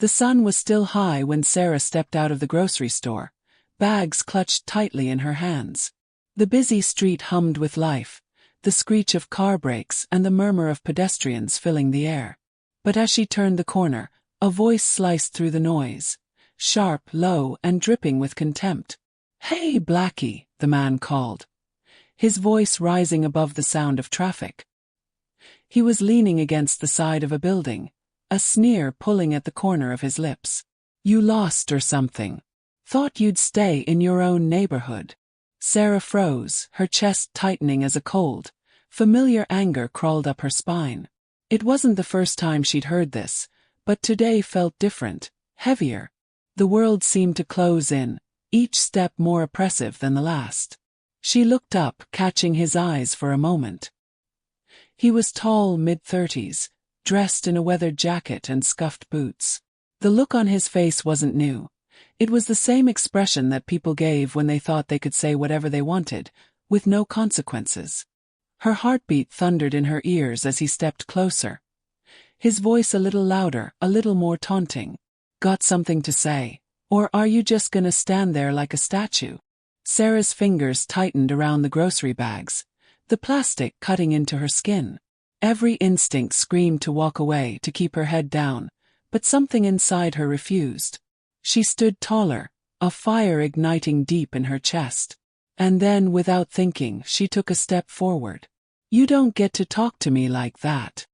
The sun was still high when Sarah stepped out of the grocery store, bags clutched tightly in her hands. The busy street hummed with life, the screech of car brakes and the murmur of pedestrians filling the air. But as she turned the corner, a voice sliced through the noise, sharp, low, and dripping with contempt. "Hey, Blackie," the man called, his voice rising above the sound of traffic. He was leaning against the side of a building, a sneer pulling at the corner of his lips. "You lost or something? Thought you'd stay in your own neighborhood." Sarah froze, her chest tightening as a cold, familiar anger crawled up her spine. It wasn't the first time she'd heard this, but today felt different, heavier. The world seemed to close in, each step more oppressive than the last. She looked up, catching his eyes for a moment. He was tall, mid-30s, dressed in a weathered jacket and scuffed boots. The look on his face wasn't new. It was the same expression that people gave when they thought they could say whatever they wanted, with no consequences. Her heartbeat thundered in her ears as he stepped closer. His voice a little louder, a little more taunting. "Got something to say? Or are you just gonna stand there like a statue?" Sarah's fingers tightened around the grocery bags, the plastic cutting into her skin. Every instinct screamed to walk away, to keep her head down, but something inside her refused. She stood taller, a fire igniting deep in her chest. And then, without thinking, she took a step forward. "You don't get to talk to me like that."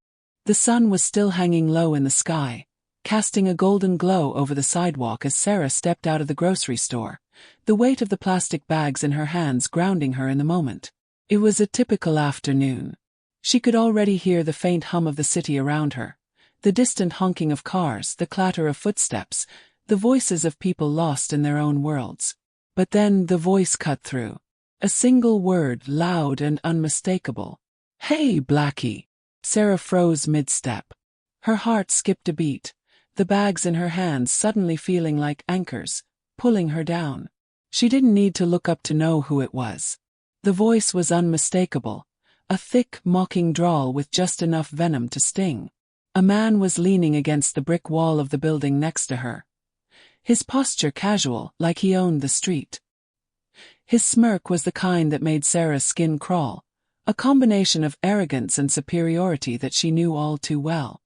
The sun was still hanging low in the sky, casting a golden glow over the sidewalk as Sarah stepped out of the grocery store, the weight of the plastic bags in her hands grounding her in the moment. It was a typical afternoon. She could already hear the faint hum of the city around her, the distant honking of cars, the clatter of footsteps, the voices of people lost in their own worlds. But then the voice cut through. A single word, loud and unmistakable. "Hey, Blackie." Sarah froze mid-step. Her heart skipped a beat, the bags in her hands suddenly feeling like anchors, pulling her down. She didn't need to look up to know who it was. The voice was unmistakable, a thick, mocking drawl with just enough venom to sting. A man was leaning against the brick wall of the building next to her, his posture casual, like he owned the street. His smirk was the kind that made Sarah's skin crawl, a combination of arrogance and superiority that she knew all too well.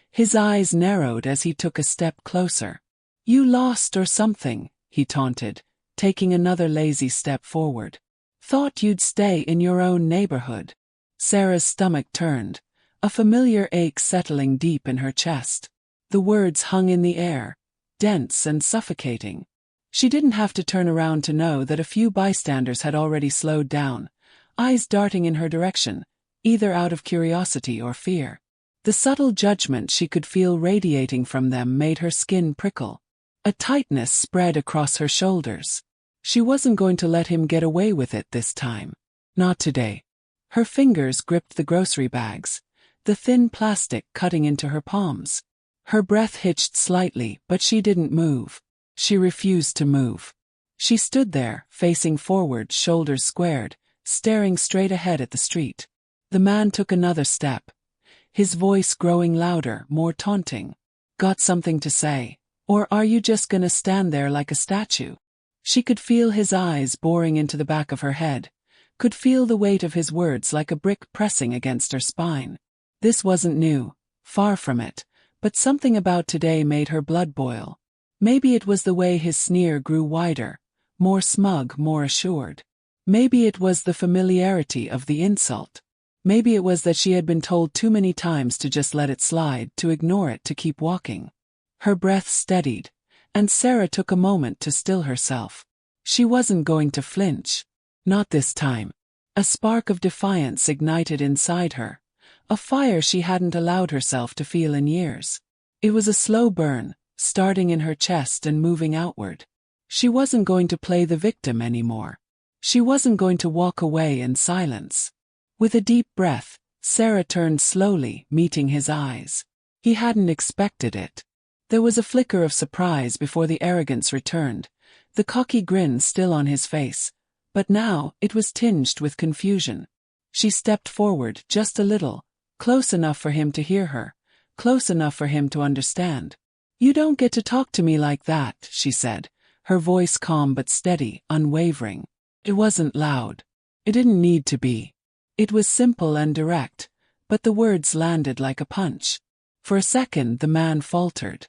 His eyes narrowed as he took a step closer. "You lost or something," he taunted, taking another lazy step forward. "Thought you'd stay in your own neighborhood." Sarah's stomach turned, a familiar ache settling deep in her chest. The words hung in the air, dense and suffocating. She didn't have to turn around to know that a few bystanders had already slowed down, eyes darting in her direction, either out of curiosity or fear. The subtle judgment she could feel radiating from them made her skin prickle. A tightness spread across her shoulders. She wasn't going to let him get away with it this time. Not today. Her fingers gripped the grocery bags, the thin plastic cutting into her palms. Her breath hitched slightly, but she didn't move. She refused to move. She stood there, facing forward, shoulders squared, staring straight ahead at the street. The man took another step, his voice growing louder, more taunting. "Got something to say? Or are you just gonna stand there like a statue?" She could feel his eyes boring into the back of her head, could feel the weight of his words like a brick pressing against her spine. This wasn't new, far from it, but something about today made her blood boil. Maybe it was the way his sneer grew wider, more smug, more assured. Maybe it was the familiarity of the insult. Maybe it was that she had been told too many times to just let it slide, to ignore it, to keep walking. Her breath steadied, and Sarah took a moment to still herself. She wasn't going to flinch. Not this time. A spark of defiance ignited inside her, a fire she hadn't allowed herself to feel in years. It was a slow burn, starting in her chest and moving outward. She wasn't going to play the victim anymore. She wasn't going to walk away in silence. With a deep breath, Sarah turned slowly, meeting his eyes. He hadn't expected it. There was a flicker of surprise before the arrogance returned, the cocky grin still on his face, but now it was tinged with confusion. She stepped forward just a little, close enough for him to hear her, close enough for him to understand. You don't get to talk to me like that, she said, her voice calm but steady, unwavering. It wasn't loud. It didn't need to be. It was simple and direct, but the words landed like a punch. For a second the man faltered.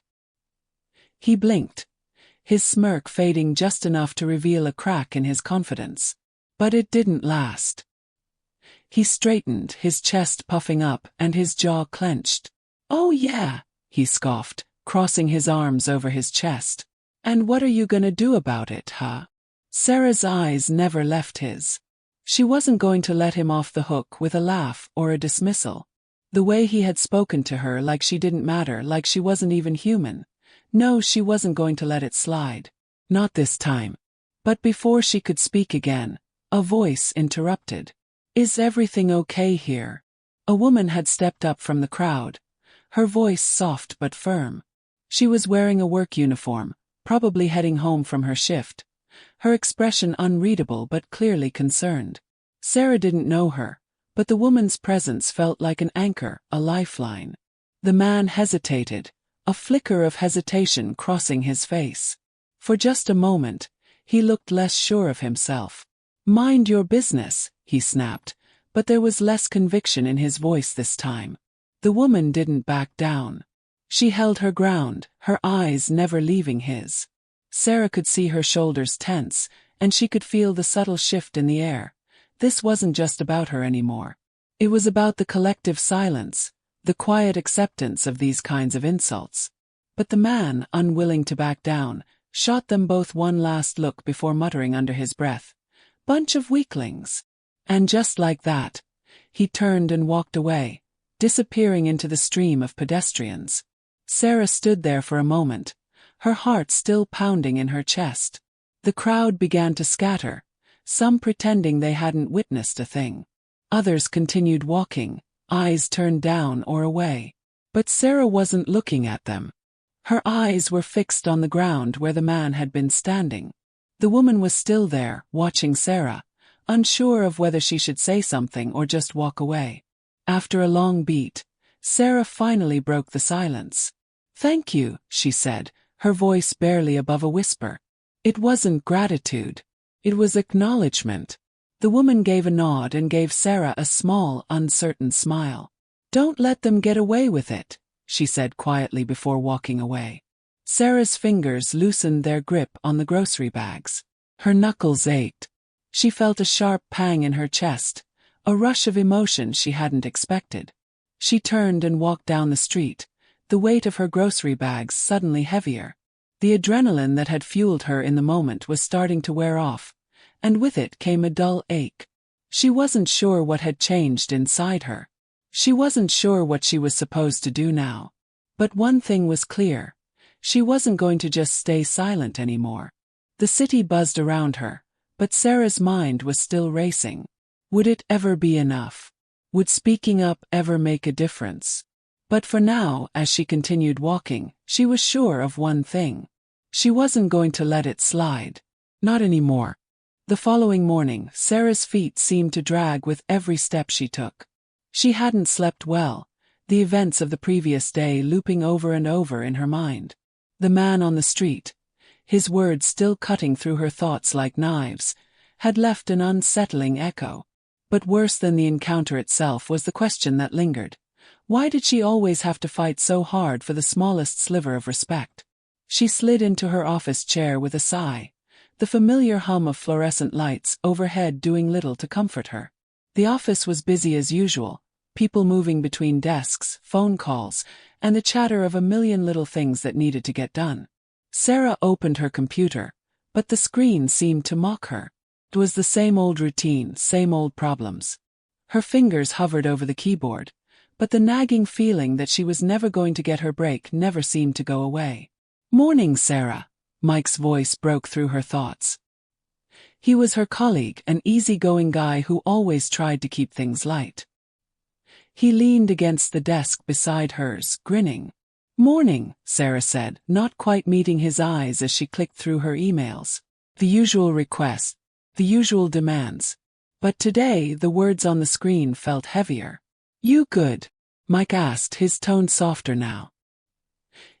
He blinked, his smirk fading just enough to reveal a crack in his confidence. But it didn't last. He straightened, his chest puffing up and his jaw clenched. Oh yeah, he scoffed, crossing his arms over his chest. And what are you gonna do about it, huh? Sarah's eyes never left his. She wasn't going to let him off the hook with a laugh or a dismissal. The way he had spoken to her, like she didn't matter, like she wasn't even human. No, she wasn't going to let it slide. Not this time. But before she could speak again, a voice interrupted. Is everything okay here? A woman had stepped up from the crowd, her voice soft but firm. She was wearing a work uniform, probably heading home from her shift, her expression unreadable but clearly concerned. Sarah didn't know her, but the woman's presence felt like an anchor, a lifeline. The man hesitated, a flicker of hesitation crossing his face. For just a moment, he looked less sure of himself. Mind your business, he snapped, but there was less conviction in his voice this time. The woman didn't back down. She held her ground, her eyes never leaving his. Sarah could see her shoulders tense, and she could feel the subtle shift in the air. This wasn't just about her anymore. It was about the collective silence, the quiet acceptance of these kinds of insults. But the man, unwilling to back down, shot them both one last look before muttering under his breath, "Bunch of weaklings." And just like that, he turned and walked away, disappearing into the stream of pedestrians. Sarah stood there for a moment, her heart still pounding in her chest. The crowd began to scatter, some pretending they hadn't witnessed a thing. Others continued walking, eyes turned down or away. But Sarah wasn't looking at them. Her eyes were fixed on the ground where the man had been standing. The woman was still there, watching Sarah, unsure of whether she should say something or just walk away. After a long beat, Sarah finally broke the silence. "Thank you," she said, her voice barely above a whisper. It wasn't gratitude. It was acknowledgement. The woman gave a nod and gave Sarah a small, uncertain smile. "Don't let them get away with it," she said quietly before walking away. Sarah's fingers loosened their grip on the grocery bags. Her knuckles ached. She felt a sharp pang in her chest, a rush of emotion she hadn't expected. She turned and walked down the street, the weight of her grocery bags suddenly heavier. The adrenaline that had fueled her in the moment was starting to wear off, and with it came a dull ache. She wasn't sure what had changed inside her. She wasn't sure what she was supposed to do now. But one thing was clear. She wasn't going to just stay silent anymore. The city buzzed around her, but Sarah's mind was still racing. Would it ever be enough? Would speaking up ever make a difference? But for now, as she continued walking, she was sure of one thing. She wasn't going to let it slide. Not anymore. The following morning, Sarah's feet seemed to drag with every step she took. She hadn't slept well, the events of the previous day looping over and over in her mind. The man on the street, his words still cutting through her thoughts like knives, had left an unsettling echo. But worse than the encounter itself was the question that lingered. Why did she always have to fight so hard for the smallest sliver of respect? She slid into her office chair with a sigh, the familiar hum of fluorescent lights overhead doing little to comfort her. The office was busy as usual, people moving between desks, phone calls, and the chatter of a million little things that needed to get done. Sarah opened her computer, but the screen seemed to mock her. It was the same old routine, same old problems. Her fingers hovered over the keyboard, but the nagging feeling that she was never going to get her break never seemed to go away. "Morning, Sarah," Mike's voice broke through her thoughts. He was her colleague, an easygoing guy who always tried to keep things light. He leaned against the desk beside hers, grinning. "Morning," Sarah said, not quite meeting his eyes as she clicked through her emails. The usual requests, the usual demands. But today the words on the screen felt heavier. "You good?" Mike asked, his tone softer now.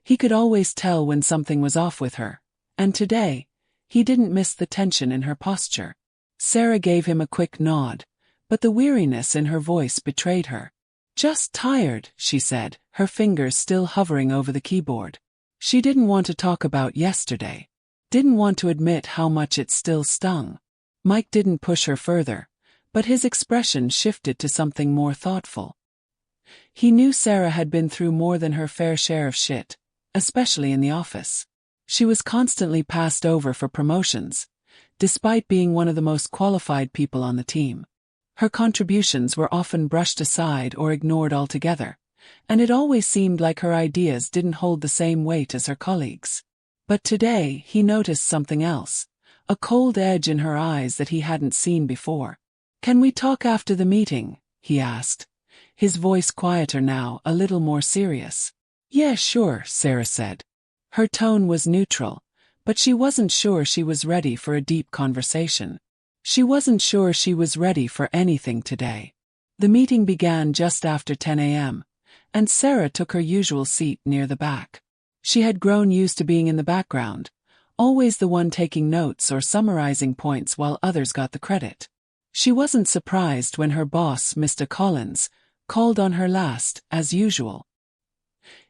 He could always tell when something was off with her, and today, he didn't miss the tension in her posture. Sarah gave him a quick nod, but the weariness in her voice betrayed her. "Just tired," she said, her fingers still hovering over the keyboard. She didn't want to talk about yesterday. Didn't want to admit how much it still stung. Mike didn't push her further, but his expression shifted to something more thoughtful. He knew Sarah had been through more than her fair share of shit, especially in the office. She was constantly passed over for promotions, despite being one of the most qualified people on the team. Her contributions were often brushed aside or ignored altogether, and it always seemed like her ideas didn't hold the same weight as her colleagues. But today he noticed something else, a cold edge in her eyes that he hadn't seen before. "Can we talk after the meeting?" he asked, his voice quieter now, a little more serious. "Yeah, sure," Sarah said. Her tone was neutral, but she wasn't sure she was ready for a deep conversation. She wasn't sure she was ready for anything today. The meeting began just after 10 a.m., and Sarah took her usual seat near the back. She had grown used to being in the background, always the one taking notes or summarizing points while others got the credit. She wasn't surprised when her boss, Mr. Collins, called on her last, as usual.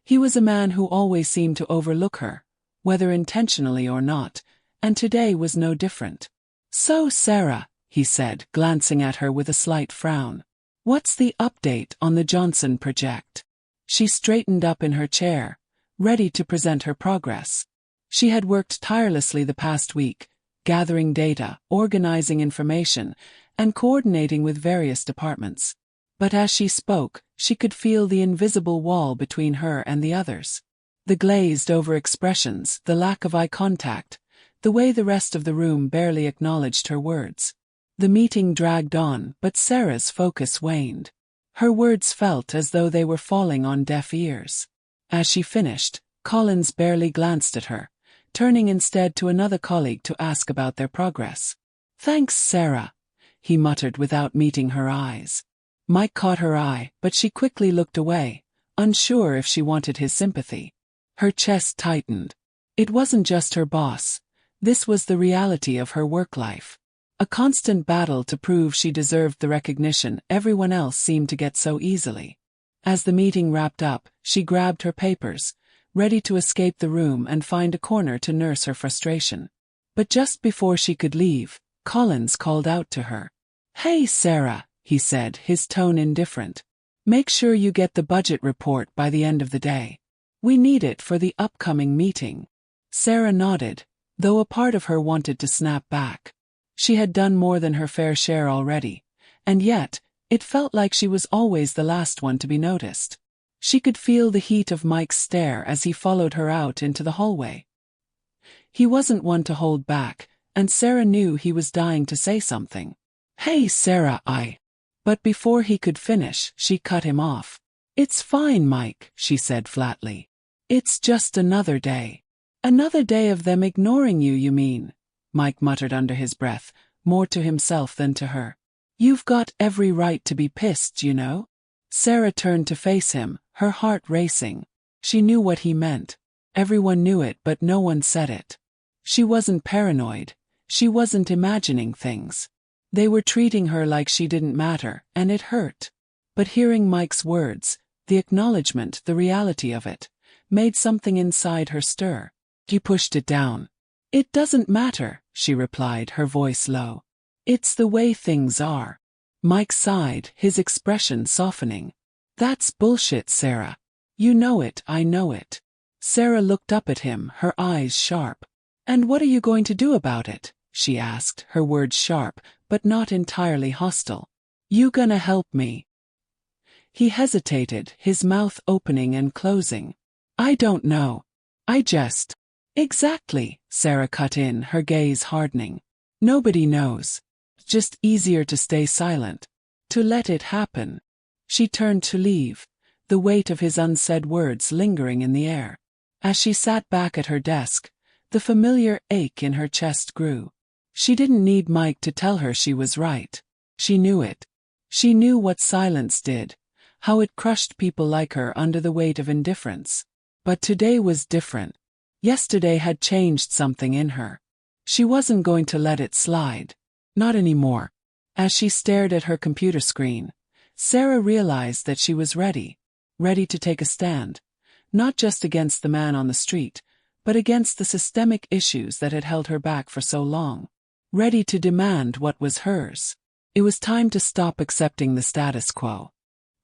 He was a man who always seemed to overlook her, whether intentionally or not, and today was no different. "So, Sarah," he said, glancing at her with a slight frown, "what's the update on the Johnson project?" She straightened up in her chair, ready to present her progress. She had worked tirelessly the past week, gathering data, organizing information, and coordinating with various departments. But as she spoke, she could feel the invisible wall between her and the others. The glazed-over expressions, the lack of eye contact, the way the rest of the room barely acknowledged her words. The meeting dragged on, but Sarah's focus waned. Her words felt as though they were falling on deaf ears. As she finished, Collins barely glanced at her, turning instead to another colleague to ask about their progress. "Thanks, Sarah," he muttered without meeting her eyes. Mike caught her eye, but she quickly looked away, unsure if she wanted his sympathy. Her chest tightened. It wasn't just her boss. This was the reality of her work life. A constant battle to prove she deserved the recognition everyone else seemed to get so easily. As the meeting wrapped up, she grabbed her papers, ready to escape the room and find a corner to nurse her frustration. But just before she could leave, Collins called out to her. "Hey, Sarah," he said, his tone indifferent. "Make sure you get the budget report by the end of the day. We need it for the upcoming meeting." Sarah nodded, though a part of her wanted to snap back. She had done more than her fair share already, and yet, it felt like she was always the last one to be noticed. She could feel the heat of Mike's stare as he followed her out into the hallway. He wasn't one to hold back, and Sarah knew he was dying to say something. "Hey, Sarah, But before he could finish, she cut him off. "It's fine, Mike," she said flatly. "It's just another day." "Another day of them ignoring you, you mean?" Mike muttered under his breath, more to himself than to her. "You've got every right to be pissed, you know." Sarah turned to face him, her heart racing. She knew what he meant. Everyone knew it, but no one said it. She wasn't paranoid. She wasn't imagining things. They were treating her like she didn't matter, and it hurt. But hearing Mike's words, the acknowledgement, the reality of it, made something inside her stir. She pushed it down. "It doesn't matter," she replied, her voice low. "It's the way things are." Mike sighed, his expression softening. "That's bullshit, Sarah. You know it, I know it." Sarah looked up at him, her eyes sharp. "And what are you going to do about it?" she asked, her words sharp, but not entirely hostile. "You gonna help me?" He hesitated, his mouth opening and closing. "I don't know. I just—" "Exactly," Sarah cut in, her gaze hardening. "Nobody knows. Just easier to stay silent. To let it happen." She turned to leave, the weight of his unsaid words lingering in the air. As she sat back at her desk, the familiar ache in her chest grew. She didn't need Mike to tell her she was right. She knew it. She knew what silence did, how it crushed people like her under the weight of indifference. But today was different. Yesterday had changed something in her. She wasn't going to let it slide. Not anymore. As she stared at her computer screen, Sarah realized that she was ready. Ready to take a stand. Not just against the man on the street, but against the systemic issues that had held her back for so long. Ready to demand what was hers. It was time to stop accepting the status quo.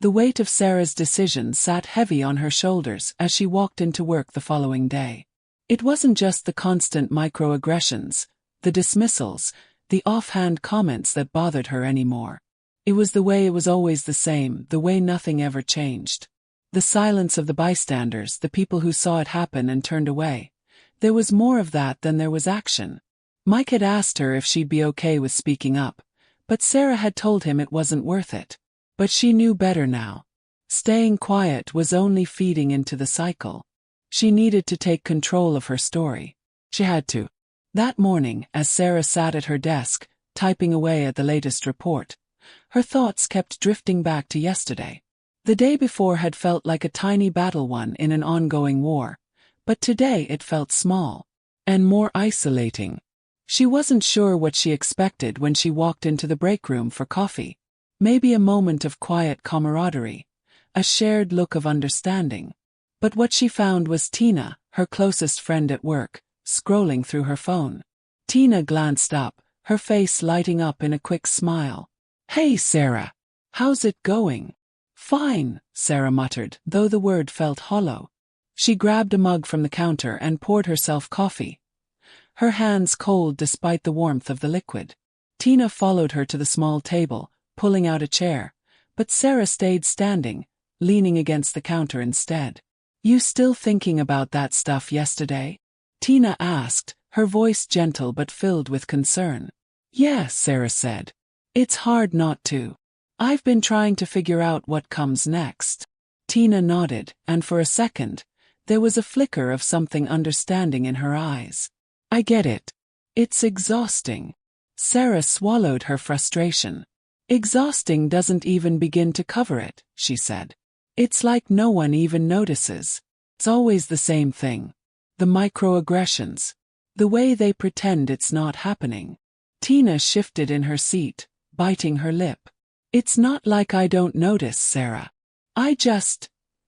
The weight of Sarah's decision sat heavy on her shoulders as she walked into work the following day. It wasn't just the constant microaggressions, the dismissals, the offhand comments that bothered her anymore. It was the way it was always the same, the way nothing ever changed. The silence of the bystanders, the people who saw it happen and turned away. There was more of that than there was action. Mike had asked her if she'd be okay with speaking up, but Sarah had told him it wasn't worth it. But she knew better now. Staying quiet was only feeding into the cycle. She needed to take control of her story. She had to. That morning, as Sarah sat at her desk, typing away at the latest report, her thoughts kept drifting back to yesterday. The day before had felt like a tiny battle won in an ongoing war, but today it felt small. And more isolating. She wasn't sure what she expected when she walked into the break room for coffee. Maybe a moment of quiet camaraderie, a shared look of understanding. But what she found was Tina, her closest friend at work, scrolling through her phone. Tina glanced up, her face lighting up in a quick smile. "Hey Sarah, how's it going?" "Fine," Sarah muttered, though the word felt hollow. She grabbed a mug from the counter and poured herself coffee, her hands cold despite the warmth of the liquid. Tina followed her to the small table, pulling out a chair, but Sarah stayed standing, leaning against the counter instead. "You still thinking about that stuff yesterday?" Tina asked, her voice gentle but filled with concern. "Yeah," Sarah said. "It's hard not to. I've been trying to figure out what comes next." Tina nodded, and for a second, there was a flicker of something understanding in her eyes. "I get it. It's exhausting." Sarah swallowed her frustration. "Exhausting doesn't even begin to cover it," she said. "It's like no one even notices. It's always the same thing. The microaggressions. The way they pretend it's not happening." Tina shifted in her seat, biting her lip. "It's not like I don't notice, Sarah.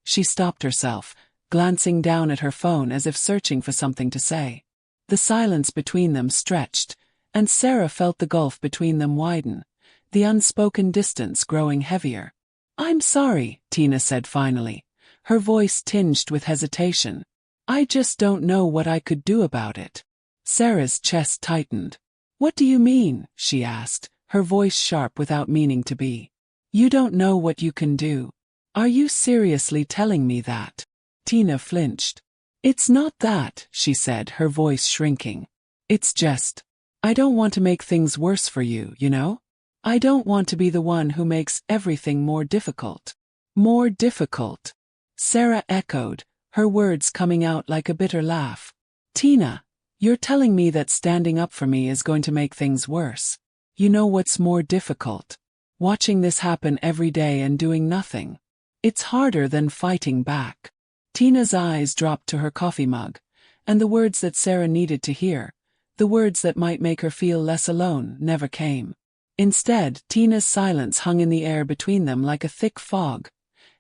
She stopped herself, glancing down at her phone as if searching for something to say. The silence between them stretched, and Sarah felt the gulf between them widen, the unspoken distance growing heavier. "I'm sorry," Tina said finally, her voice tinged with hesitation. "I just don't know what I could do about it." Sarah's chest tightened. "What do you mean?" she asked, her voice sharp without meaning to be. "You don't know what you can do. Are you seriously telling me that?" Tina flinched. "It's not that," she said, her voice shrinking. "It's just, I don't want to make things worse for you, you know? I don't want to be the one who makes everything more difficult." "More difficult?" Sarah echoed, her words coming out like a bitter laugh. "Tina, you're telling me that standing up for me is going to make things worse. You know what's more difficult? Watching this happen every day and doing nothing. It's harder than fighting back." Tina's eyes dropped to her coffee mug, and the words that Sarah needed to hear, the words that might make her feel less alone, never came. Instead, Tina's silence hung in the air between them like a thick fog,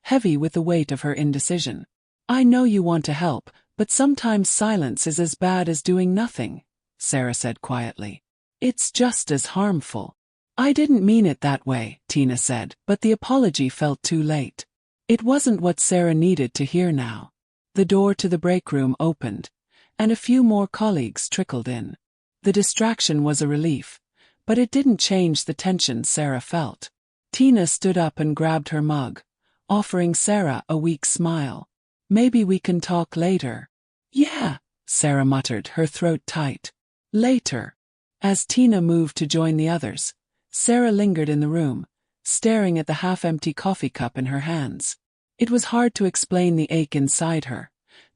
heavy with the weight of her indecision. "I know you want to help, but sometimes silence is as bad as doing nothing," Sarah said quietly. "It's just as harmful." "I didn't mean it that way," Tina said, but the apology felt too late. It wasn't what Sarah needed to hear now. The door to the break room opened, and a few more colleagues trickled in. The distraction was a relief, but it didn't change the tension Sarah felt. Tina stood up and grabbed her mug, offering Sarah a weak smile. "Maybe we can talk later." "Yeah," Sarah muttered, her throat tight. "Later." As Tina moved to join the others, Sarah lingered in the room, staring at the half-empty coffee cup in her hands. It was hard to explain the ache inside her,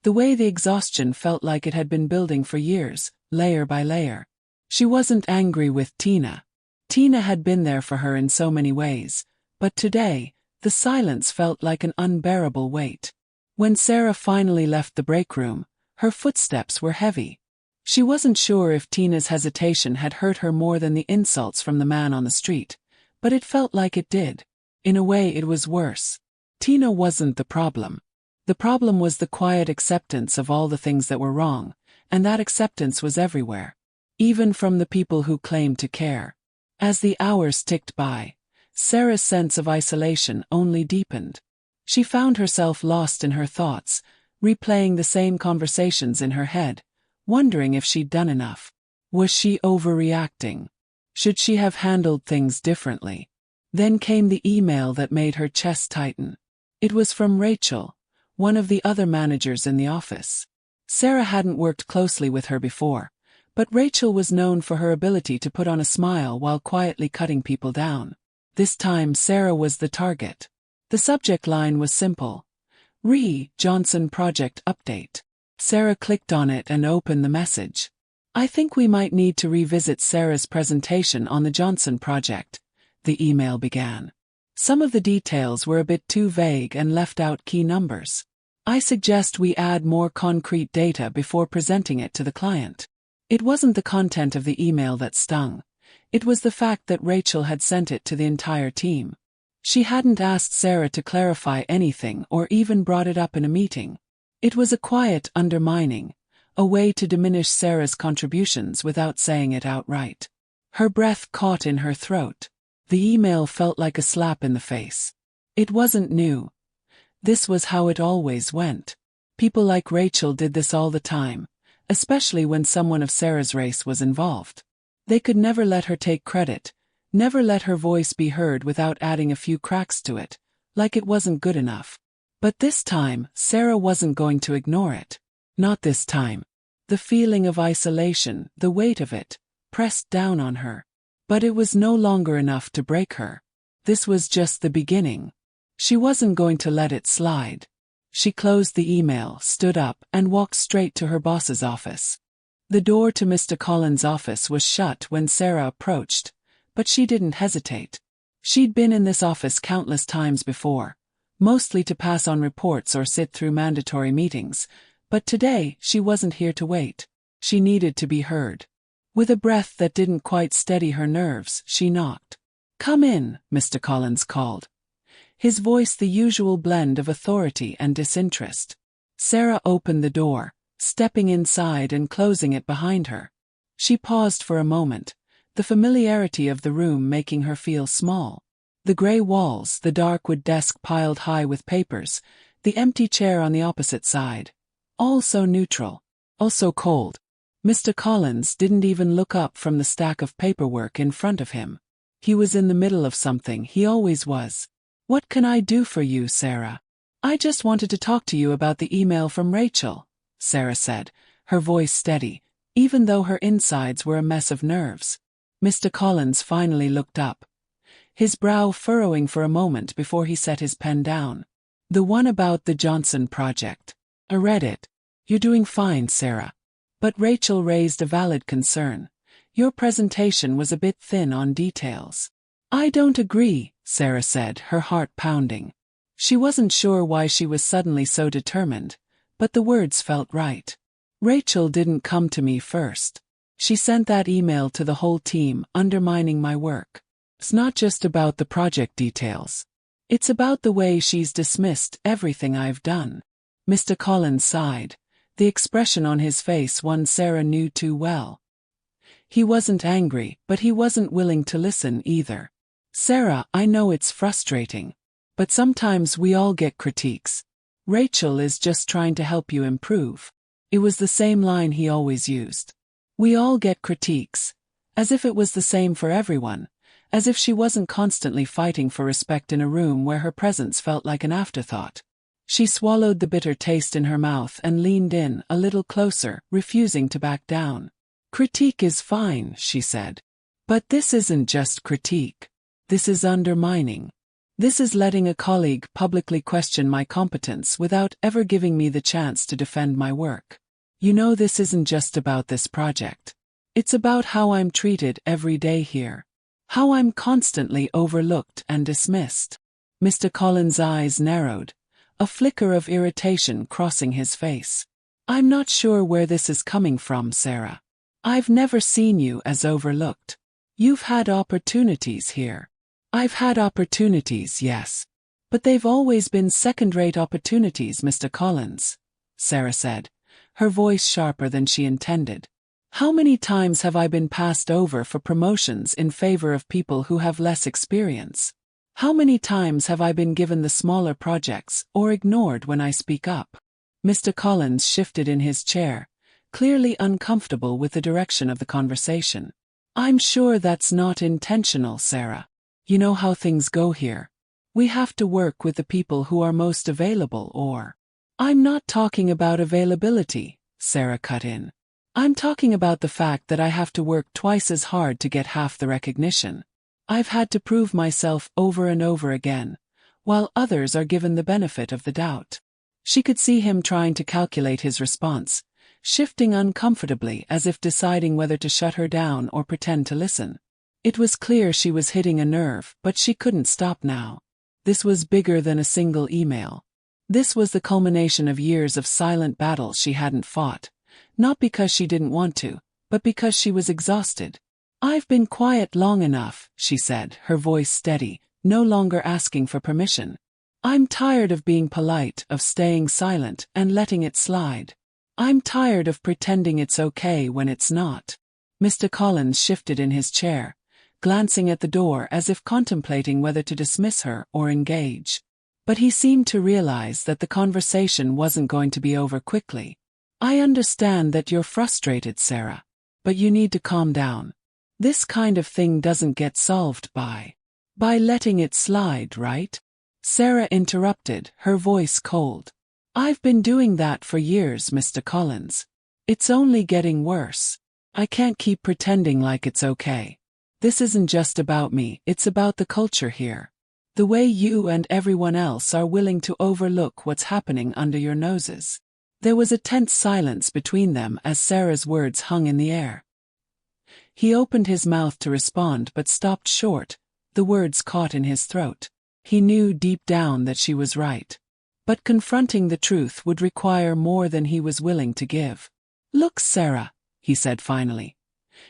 the way the exhaustion felt like it had been building for years, layer by layer. She wasn't angry with Tina. Tina had been there for her in so many ways, but today, the silence felt like an unbearable weight. When Sarah finally left the break room, her footsteps were heavy. She wasn't sure if Tina's hesitation had hurt her more than the insults from the man on the street, but it felt like it did. In a way, it was worse. Tina wasn't the problem. The problem was the quiet acceptance of all the things that were wrong, and that acceptance was everywhere. Even from the people who claimed to care. As the hours ticked by, Sarah's sense of isolation only deepened. She found herself lost in her thoughts, replaying the same conversations in her head, wondering if she'd done enough. Was she overreacting? Should she have handled things differently? Then came the email that made her chest tighten. It was from Rachel, one of the other managers in the office. Sarah hadn't worked closely with her before, but Rachel was known for her ability to put on a smile while quietly cutting people down. This time Sarah was the target. The subject line was simple. Johnson Project Update. Sarah clicked on it and opened the message. I think we might need to revisit Sarah's presentation on the Johnson project, the email began. Some of the details were a bit too vague and left out key numbers. I suggest we add more concrete data before presenting it to the client. It wasn't the content of the email that stung. It was the fact that Rachel had sent it to the entire team. She hadn't asked Sarah to clarify anything or even brought it up in a meeting. It was a quiet undermining, a way to diminish Sarah's contributions without saying it outright. Her breath caught in her throat. The email felt like a slap in the face. It wasn't new. This was how it always went. People like Rachel did this all the time, especially when someone of Sarah's race was involved. They could never let her take credit, never let her voice be heard without adding a few cracks to it, like it wasn't good enough. But this time, Sarah wasn't going to ignore it. Not this time. The feeling of isolation, the weight of it, pressed down on her. But it was no longer enough to break her. This was just the beginning. She wasn't going to let it slide. She closed the email, stood up, and walked straight to her boss's office. The door to Mr. Collins' office was shut when Sarah approached, but she didn't hesitate. She'd been in this office countless times before, mostly to pass on reports or sit through mandatory meetings, but today she wasn't here to wait. She needed to be heard. With a breath that didn't quite steady her nerves, she knocked. "Come in," Mr. Collins called. His voice the usual blend of authority and disinterest. Sarah opened the door, stepping inside and closing it behind her. She paused for a moment, the familiarity of the room making her feel small. The gray walls, the dark wood desk piled high with papers, the empty chair on the opposite side. All so neutral, also cold. Mr. Collins didn't even look up from the stack of paperwork in front of him. He was in the middle of something, he always was. "What can I do for you, Sarah?" "I just wanted to talk to you about the email from Rachel," Sarah said, her voice steady, even though her insides were a mess of nerves. Mr. Collins finally looked up, his brow furrowing for a moment before he set his pen down. "The one about the Johnson project. I read it. You're doing fine, Sarah." But Rachel raised a valid concern. "Your presentation was a bit thin on details." "I don't agree," Sarah said, her heart pounding. She wasn't sure why she was suddenly so determined, but the words felt right. "Rachel didn't come to me first. She sent that email to the whole team, undermining my work. It's not just about the project details. It's about the way she's dismissed everything I've done." Mr. Collins sighed, the expression on his face one Sarah knew too well. He wasn't angry, but he wasn't willing to listen either. "Sarah, I know it's frustrating. But sometimes we all get critiques. Rachel is just trying to help you improve." It was the same line he always used. We all get critiques. As if it was the same for everyone. As if she wasn't constantly fighting for respect in a room where her presence felt like an afterthought. She swallowed the bitter taste in her mouth and leaned in a little closer, refusing to back down. "Critique is fine," she said. "But this isn't just critique. This is undermining. This is letting a colleague publicly question my competence without ever giving me the chance to defend my work. You know, this isn't just about this project. It's about how I'm treated every day here. How I'm constantly overlooked and dismissed." Mr. Collins' eyes narrowed, a flicker of irritation crossing his face. I'm not sure where this is coming from, Sarah. I've never seen you as overlooked. You've had opportunities here. I've had opportunities, yes. But they've always been second-rate opportunities, Mr. Collins, Sarah said, her voice sharper than she intended. How many times have I been passed over for promotions in favor of people who have less experience? How many times have I been given the smaller projects or ignored when I speak up? Mr. Collins shifted in his chair, clearly uncomfortable with the direction of the conversation. I'm sure that's not intentional, Sarah. You know how things go here. We have to work with the people who are most available or… I'm not talking about availability, Sarah cut in. I'm talking about the fact that I have to work twice as hard to get half the recognition. I've had to prove myself over and over again, while others are given the benefit of the doubt. She could see him trying to calculate his response, shifting uncomfortably as if deciding whether to shut her down or pretend to listen. It was clear she was hitting a nerve, but she couldn't stop now. This was bigger than a single email. This was the culmination of years of silent battles she hadn't fought, not because she didn't want to, but because she was exhausted. I've been quiet long enough, she said, her voice steady, no longer asking for permission. I'm tired of being polite, of staying silent and letting it slide. I'm tired of pretending it's okay when it's not. Mr. Collins shifted in his chair, glancing at the door as if contemplating whether to dismiss her or engage. But he seemed to realize that the conversation wasn't going to be over quickly. I understand that you're frustrated, Sarah. But you need to calm down. This kind of thing doesn't get solved by letting it slide, right? Sarah interrupted, her voice cold. I've been doing that for years, Mr. Collins. It's only getting worse. I can't keep pretending like it's okay. This isn't just about me, it's about the culture here. The way you and everyone else are willing to overlook what's happening under your noses. There was a tense silence between them as Sarah's words hung in the air. He opened his mouth to respond but stopped short, the words caught in his throat. He knew deep down that she was right. But confronting the truth would require more than he was willing to give. Look, Sarah, he said finally.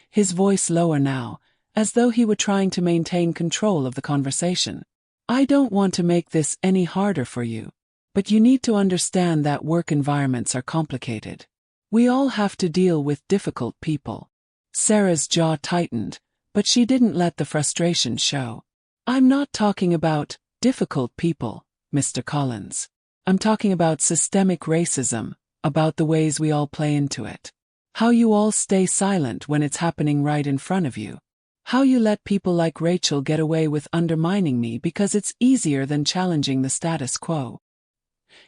His voice lower now, as though he were trying to maintain control of the conversation. I don't want to make this any harder for you. But you need to understand that work environments are complicated. We all have to deal with difficult people. Sarah's jaw tightened, but she didn't let the frustration show. I'm not talking about difficult people, Mr. Collins. I'm talking about systemic racism, about the ways we all play into it. How you all stay silent when it's happening right in front of you. How you let people like Rachel get away with undermining me because it's easier than challenging the status quo.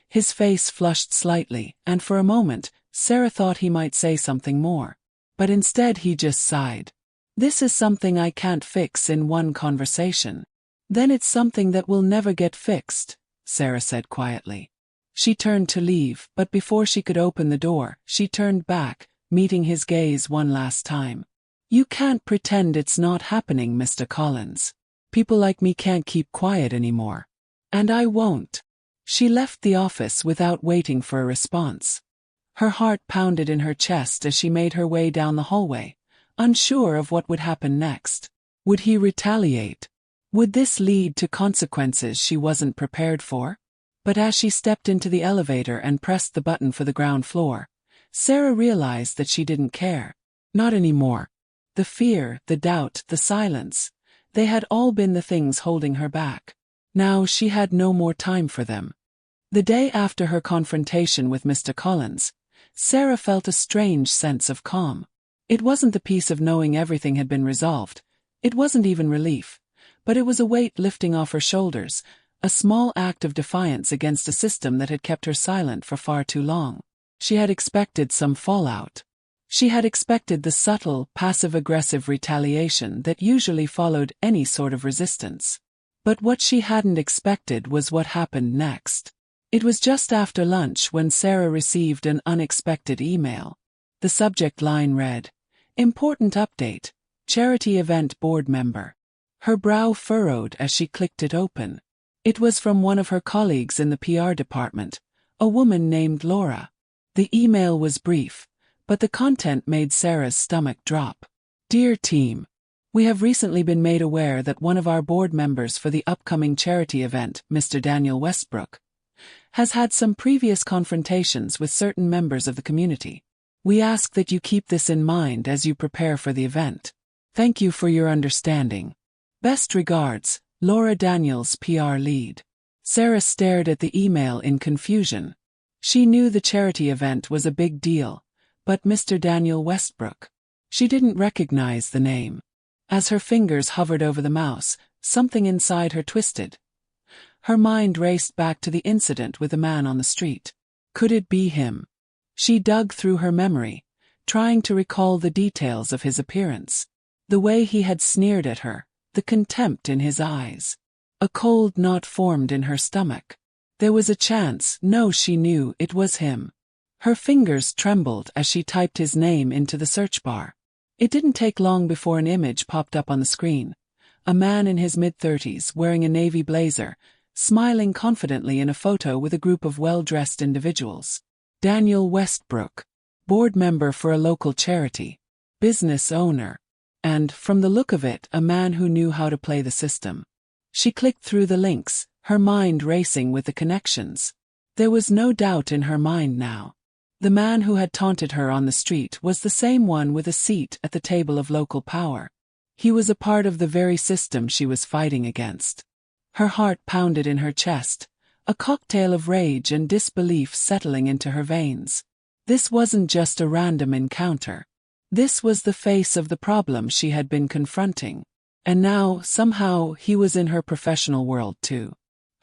His face flushed slightly, and for a moment, Sarah thought he might say something more. But instead he just sighed. This is something I can't fix in one conversation. Then it's something that will never get fixed, Sarah said quietly. She turned to leave, but before she could open the door, she turned back, meeting his gaze one last time. You can't pretend it's not happening, Mr. Collins. People like me can't keep quiet anymore. And I won't. She left the office without waiting for a response. Her heart pounded in her chest as she made her way down the hallway, unsure of what would happen next. Would he retaliate? Would this lead to consequences she wasn't prepared for? But as she stepped into the elevator and pressed the button for the ground floor, Sarah realized that she didn't care. Not anymore. The fear, the doubt, the silence, they had all been the things holding her back. Now she had no more time for them. The day after her confrontation with Mr. Collins, Sarah felt a strange sense of calm. It wasn't the peace of knowing everything had been resolved. It wasn't even relief. But it was a weight lifting off her shoulders, a small act of defiance against a system that had kept her silent for far too long. She had expected some fallout. She had expected the subtle, passive-aggressive retaliation that usually followed any sort of resistance. But what she hadn't expected was what happened next. It was just after lunch when Sarah received an unexpected email. The subject line read, "Important update, charity event board member." Her brow furrowed as she clicked it open. It was from one of her colleagues in the PR department, a woman named Laura. The email was brief, but the content made Sarah's stomach drop. Dear team, we have recently been made aware that one of our board members for the upcoming charity event, Mr. Daniel Westbrook, has had some previous confrontations with certain members of the community. We ask that you keep this in mind as you prepare for the event. Thank you for your understanding. Best regards, Laura Daniels, PR lead. Sarah stared at the email in confusion. She knew the charity event was a big deal, but Mr. Daniel Westbrook? She didn't recognize the name. As her fingers hovered over the mouse, something inside her twisted. Her mind raced back to the incident with the man on the street. Could it be him? She dug through her memory, trying to recall the details of his appearance. The way he had sneered at her, the contempt in his eyes. A cold knot formed in her stomach. There was a chance, no, she knew it was him. Her fingers trembled as she typed his name into the search bar. It didn't take long before an image popped up on the screen. A man in his mid-30s wearing a navy blazer, smiling confidently in a photo with a group of well-dressed individuals. Daniel Westbrook, board member for a local charity, business owner, and, from the look of it, a man who knew how to play the system. She clicked through the links, her mind racing with the connections. There was no doubt in her mind now. The man who had taunted her on the street was the same one with a seat at the table of local power. He was a part of the very system she was fighting against. Her heart pounded in her chest, a cocktail of rage and disbelief settling into her veins. This wasn't just a random encounter. This was the face of the problem she had been confronting. And now, somehow, he was in her professional world too.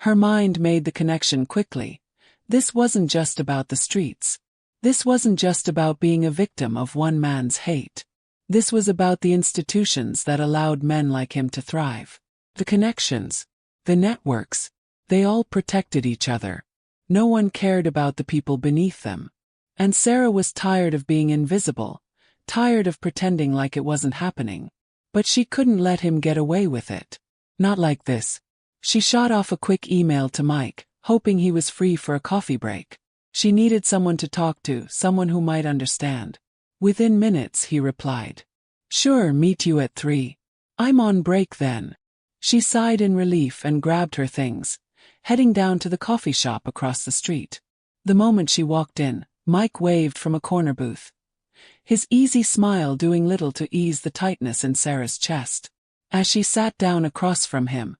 Her mind made the connection quickly. This wasn't just about the streets. This wasn't just about being a victim of one man's hate. This was about the institutions that allowed men like him to thrive. The connections, the networks, they all protected each other. No one cared about the people beneath them. And Sarah was tired of being invisible, tired of pretending like it wasn't happening. But she couldn't let him get away with it. Not like this. She shot off a quick email to Mike, hoping he was free for a coffee break. She needed someone to talk to, someone who might understand. Within minutes, he replied. Sure, meet you at 3. I'm on break then. She sighed in relief and grabbed her things, heading down to the coffee shop across the street. The moment she walked in, Mike waved from a corner booth, his easy smile doing little to ease the tightness in Sarah's chest. As she sat down across from him,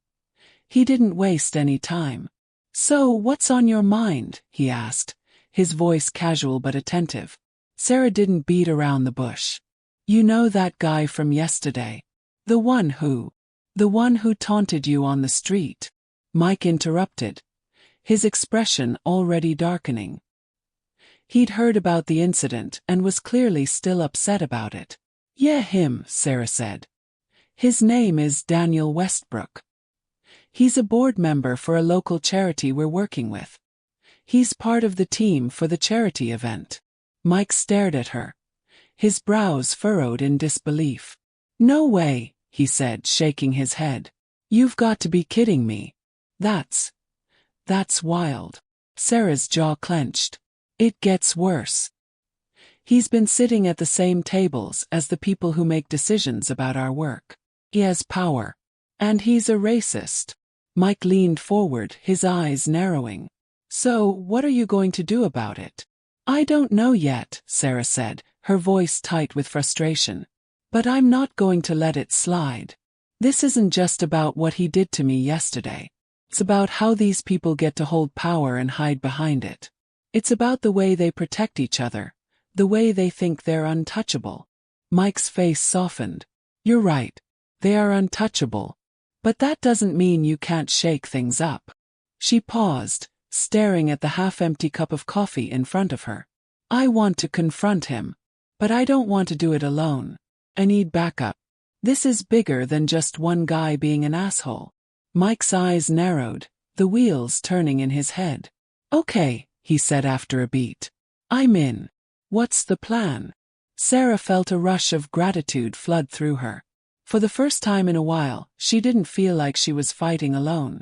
he didn't waste any time. So, what's on your mind? He asked, his voice casual but attentive. Sarah didn't beat around the bush. You know that guy from yesterday? The one who taunted you on the street? Mike interrupted, his expression already darkening. He'd heard about the incident and was clearly still upset about it. Yeah, him, Sarah said. His name is Daniel Westbrook. He's a board member for a local charity we're working with. He's part of the team for the charity event. Mike stared at her, his brows furrowed in disbelief. No way, he said, shaking his head. You've got to be kidding me. That's wild. Sarah's jaw clenched. It gets worse. He's been sitting at the same tables as the people who make decisions about our work. He has power. And he's a racist. Mike leaned forward, his eyes narrowing. So, what are you going to do about it? I don't know yet, Sarah said, her voice tight with frustration. But I'm not going to let it slide. This isn't just about what he did to me yesterday. It's about how these people get to hold power and hide behind it. It's about the way they protect each other, the way they think they're untouchable. Mike's face softened. You're right. They are untouchable. But that doesn't mean you can't shake things up. She paused, staring at the half-empty cup of coffee in front of her. I want to confront him. But I don't want to do it alone. I need backup. This is bigger than just one guy being an asshole. Mike's eyes narrowed, the wheels turning in his head. Okay, he said after a beat. I'm in. What's the plan? Sarah felt a rush of gratitude flood through her. For the first time in a while, she didn't feel like she was fighting alone.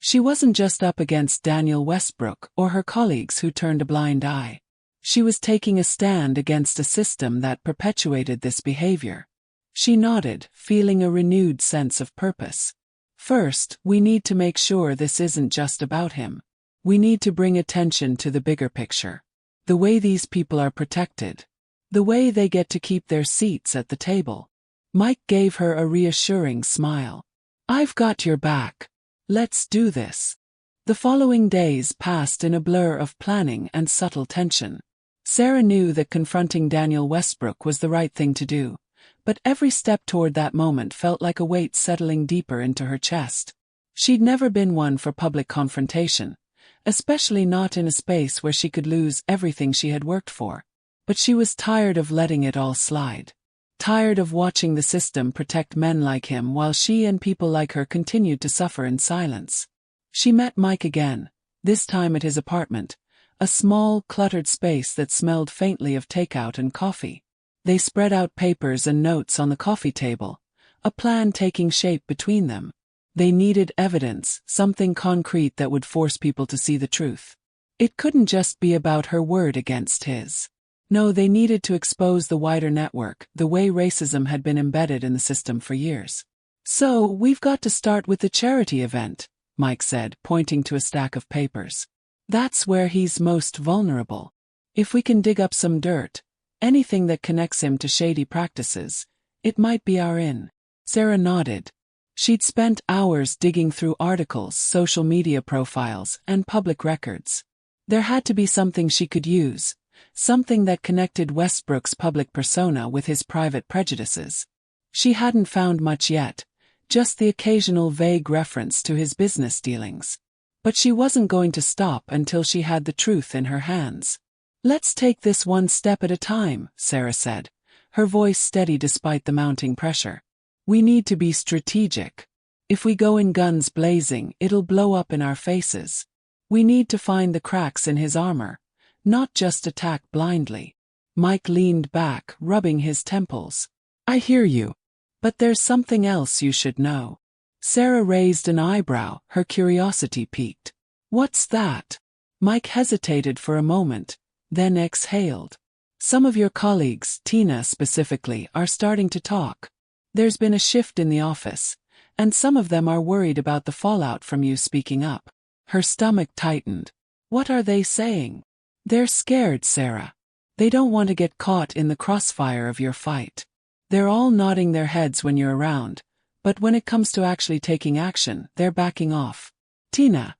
She wasn't just up against Daniel Westbrook or her colleagues who turned a blind eye. She was taking a stand against a system that perpetuated this behavior. She nodded, feeling a renewed sense of purpose. First, we need to make sure this isn't just about him. We need to bring attention to the bigger picture. The way these people are protected. The way they get to keep their seats at the table. Mike gave her a reassuring smile. I've got your back. Let's do this. The following days passed in a blur of planning and subtle tension. Sarah knew that confronting Daniel Westbrook was the right thing to do, but every step toward that moment felt like a weight settling deeper into her chest. She'd never been one for public confrontation, especially not in a space where she could lose everything she had worked for. But she was tired of letting it all slide. Tired of watching the system protect men like him while she and people like her continued to suffer in silence. She met Mike again, this time at his apartment, a small, cluttered space that smelled faintly of takeout and coffee. They spread out papers and notes on the coffee table, a plan taking shape between them. They needed evidence, something concrete that would force people to see the truth. It couldn't just be about her word against his. No, they needed to expose the wider network, the way racism had been embedded in the system for years. So, we've got to start with the charity event, Mike said, pointing to a stack of papers. That's where he's most vulnerable. If we can dig up some dirt, anything that connects him to shady practices, it might be our in. Sarah nodded. She'd spent hours digging through articles, social media profiles, and public records. There had to be something she could use. Something that connected Westbrook's public persona with his private prejudices. She hadn't found much yet, just the occasional vague reference to his business dealings. But she wasn't going to stop until she had the truth in her hands. Let's take this one step at a time, Sarah said, her voice steady despite the mounting pressure. We need to be strategic. If we go in guns blazing, it'll blow up in our faces. We need to find the cracks in his armor. Not just attack blindly. Mike leaned back, rubbing his temples. I hear you. But there's something else you should know. Sarah raised an eyebrow, her curiosity piqued. What's that? Mike hesitated for a moment, then exhaled. Some of your colleagues, Tina specifically, are starting to talk. There's been a shift in the office, and some of them are worried about the fallout from you speaking up. Her stomach tightened. What are they saying? They're scared, Sarah. They don't want to get caught in the crossfire of your fight. They're all nodding their heads when you're around, but when it comes to actually taking action, they're backing off. Tina.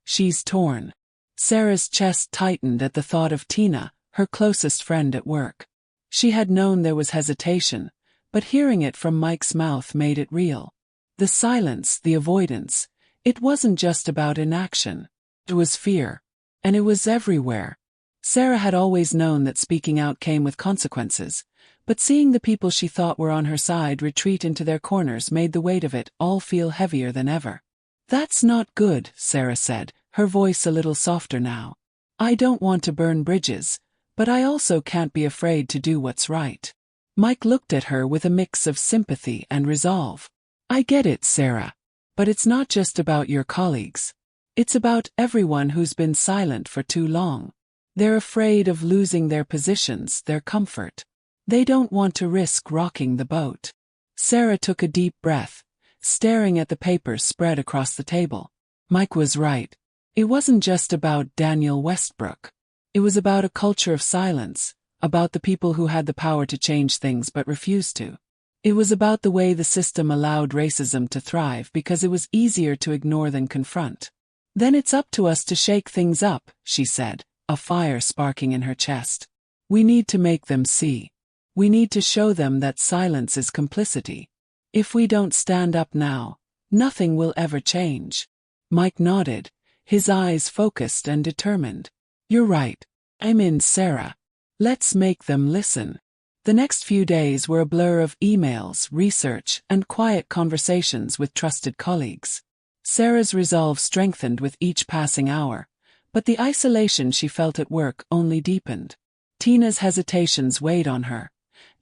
She's torn. Sarah's chest tightened at the thought of Tina, her closest friend at work. She had known there was hesitation, but hearing it from Mike's mouth made it real. The silence, the avoidance, it wasn't just about inaction. It was fear. And it was everywhere. Sarah had always known that speaking out came with consequences, but seeing the people she thought were on her side retreat into their corners made the weight of it all feel heavier than ever. That's not good, Sarah said, her voice a little softer now. I don't want to burn bridges, but I also can't be afraid to do what's right. Mike looked at her with a mix of sympathy and resolve. I get it, Sarah. But it's not just about your colleagues. It's about everyone who's been silent for too long. They're afraid of losing their positions, their comfort. They don't want to risk rocking the boat. Sarah took a deep breath, staring at the papers spread across the table. Mike was right. It wasn't just about Daniel Westbrook. It was about a culture of silence, about the people who had the power to change things but refused to. It was about the way the system allowed racism to thrive because it was easier to ignore than confront. Then it's up to us to shake things up, she said, a fire sparking in her chest. We need to make them see. We need to show them that silence is complicity. If we don't stand up now, nothing will ever change. Mike nodded, his eyes focused and determined. You're right. I'm in, Sarah. Let's make them listen. The next few days were a blur of emails, research, and quiet conversations with trusted colleagues. Sarah's resolve strengthened with each passing hour, but the isolation she felt at work only deepened. Tina's hesitations weighed on her,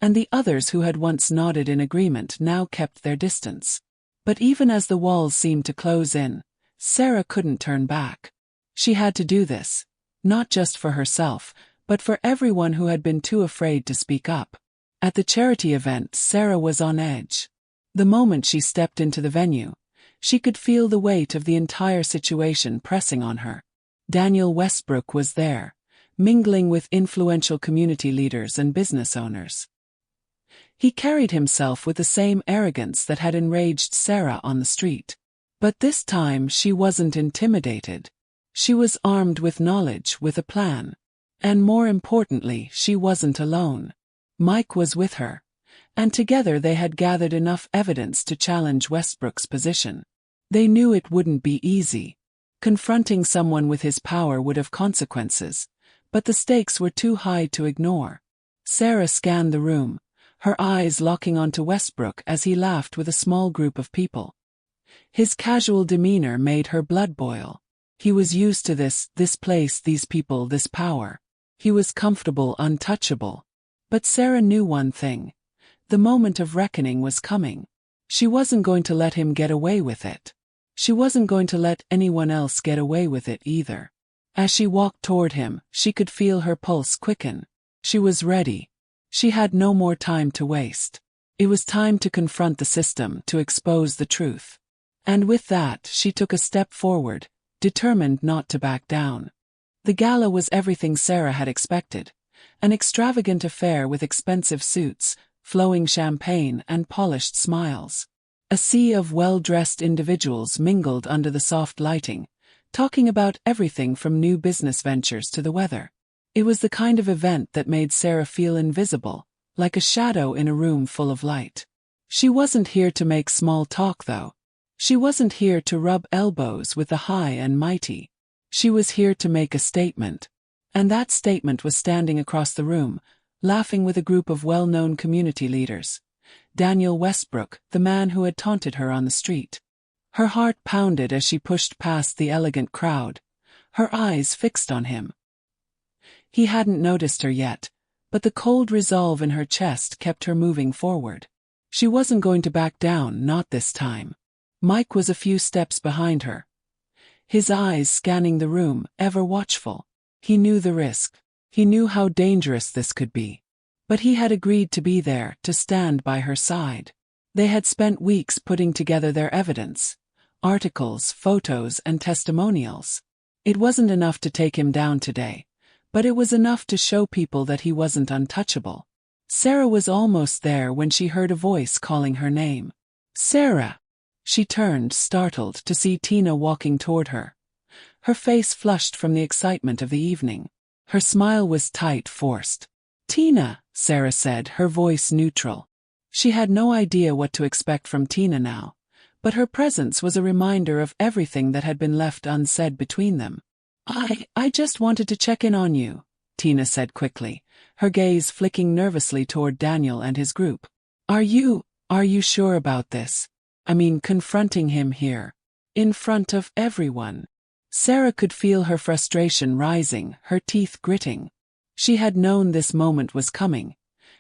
and the others who had once nodded in agreement now kept their distance. But even as the walls seemed to close in, Sarah couldn't turn back. She had to do this, not just for herself, but for everyone who had been too afraid to speak up. At the charity event, Sarah was on edge. The moment she stepped into the venue, she could feel the weight of the entire situation pressing on her. Daniel Westbrook was there, mingling with influential community leaders and business owners. He carried himself with the same arrogance that had enraged Sarah on the street. But this time she wasn't intimidated. She was armed with knowledge, with a plan. And more importantly, she wasn't alone. Mike was with her, and together they had gathered enough evidence to challenge Westbrook's position. They knew it wouldn't be easy. Confronting someone with his power would have consequences, but the stakes were too high to ignore. Sarah scanned the room, her eyes locking onto Westbrook as he laughed with a small group of people. His casual demeanor made her blood boil. He was used to this place, these people, this power. He was comfortable, untouchable. But Sarah knew one thing. The moment of reckoning was coming. She wasn't going to let him get away with it. She wasn't going to let anyone else get away with it either. As she walked toward him, she could feel her pulse quicken. She was ready. She had no more time to waste. It was time to confront the system, to expose the truth. And with that, she took a step forward, determined not to back down. The gala was everything Sarah had expected. An extravagant affair with expensive suits, flowing champagne, and polished smiles. A sea of well-dressed individuals mingled under the soft lighting, talking about everything from new business ventures to the weather. It was the kind of event that made Sarah feel invisible, like a shadow in a room full of light. She wasn't here to make small talk, though. She wasn't here to rub elbows with the high and mighty. She was here to make a statement. And that statement was standing across the room, laughing with a group of well-known community leaders. Daniel Westbrook, the man who had taunted her on the street. Her heart pounded as she pushed past the elegant crowd, her eyes fixed on him. He hadn't noticed her yet, but the cold resolve in her chest kept her moving forward. She wasn't going to back down, not this time. Mike was a few steps behind her, his eyes scanning the room, ever watchful. He knew the risk. He knew how dangerous this could be. But he had agreed to be there, to stand by her side. They had spent weeks putting together their evidence. Articles, photos, and testimonials. It wasn't enough to take him down today, but it was enough to show people that he wasn't untouchable. Sarah was almost there when she heard a voice calling her name. Sarah! She turned, startled, to see Tina walking toward her. Her face flushed from the excitement of the evening. Her smile was tight, forced. Tina, Sarah said, her voice neutral. She had no idea what to expect from Tina now, but her presence was a reminder of everything that had been left unsaid between them. I just wanted to check in on you, Tina said quickly, her gaze flicking nervously toward Daniel and his group. Are you sure about this? I mean, confronting him here, in front of everyone. Sarah could feel her frustration rising, her teeth gritting. She had known this moment was coming,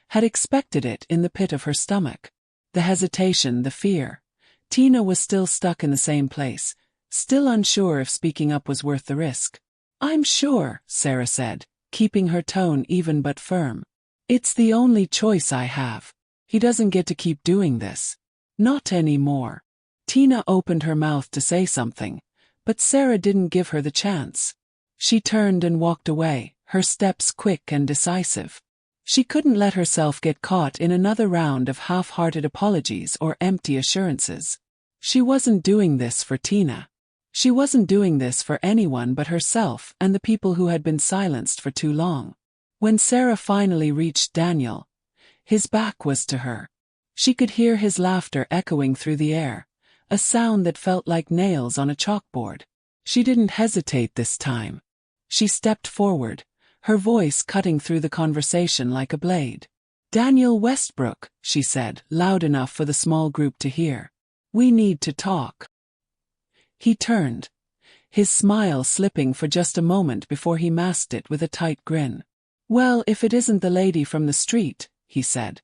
had expected it in the pit of her stomach. The hesitation, the fear. Tina was still stuck in the same place, still unsure if speaking up was worth the risk. I'm sure, Sarah said, keeping her tone even but firm. It's the only choice I have. He doesn't get to keep doing this. Not anymore. Tina opened her mouth to say something, but Sarah didn't give her the chance. She turned and walked away, her steps quick and decisive. She couldn't let herself get caught in another round of half-hearted apologies or empty assurances. She wasn't doing this for Tina. She wasn't doing this for anyone but herself and the people who had been silenced for too long. When Sarah finally reached Daniel, his back was to her. She could hear his laughter echoing through the air, a sound that felt like nails on a chalkboard. She didn't hesitate this time. She stepped forward, her voice cutting through the conversation like a blade. Daniel Westbrook, she said, loud enough for the small group to hear. We need to talk. He turned, his smile slipping for just a moment before he masked it with a tight grin. Well, if it isn't the lady from the street, he said,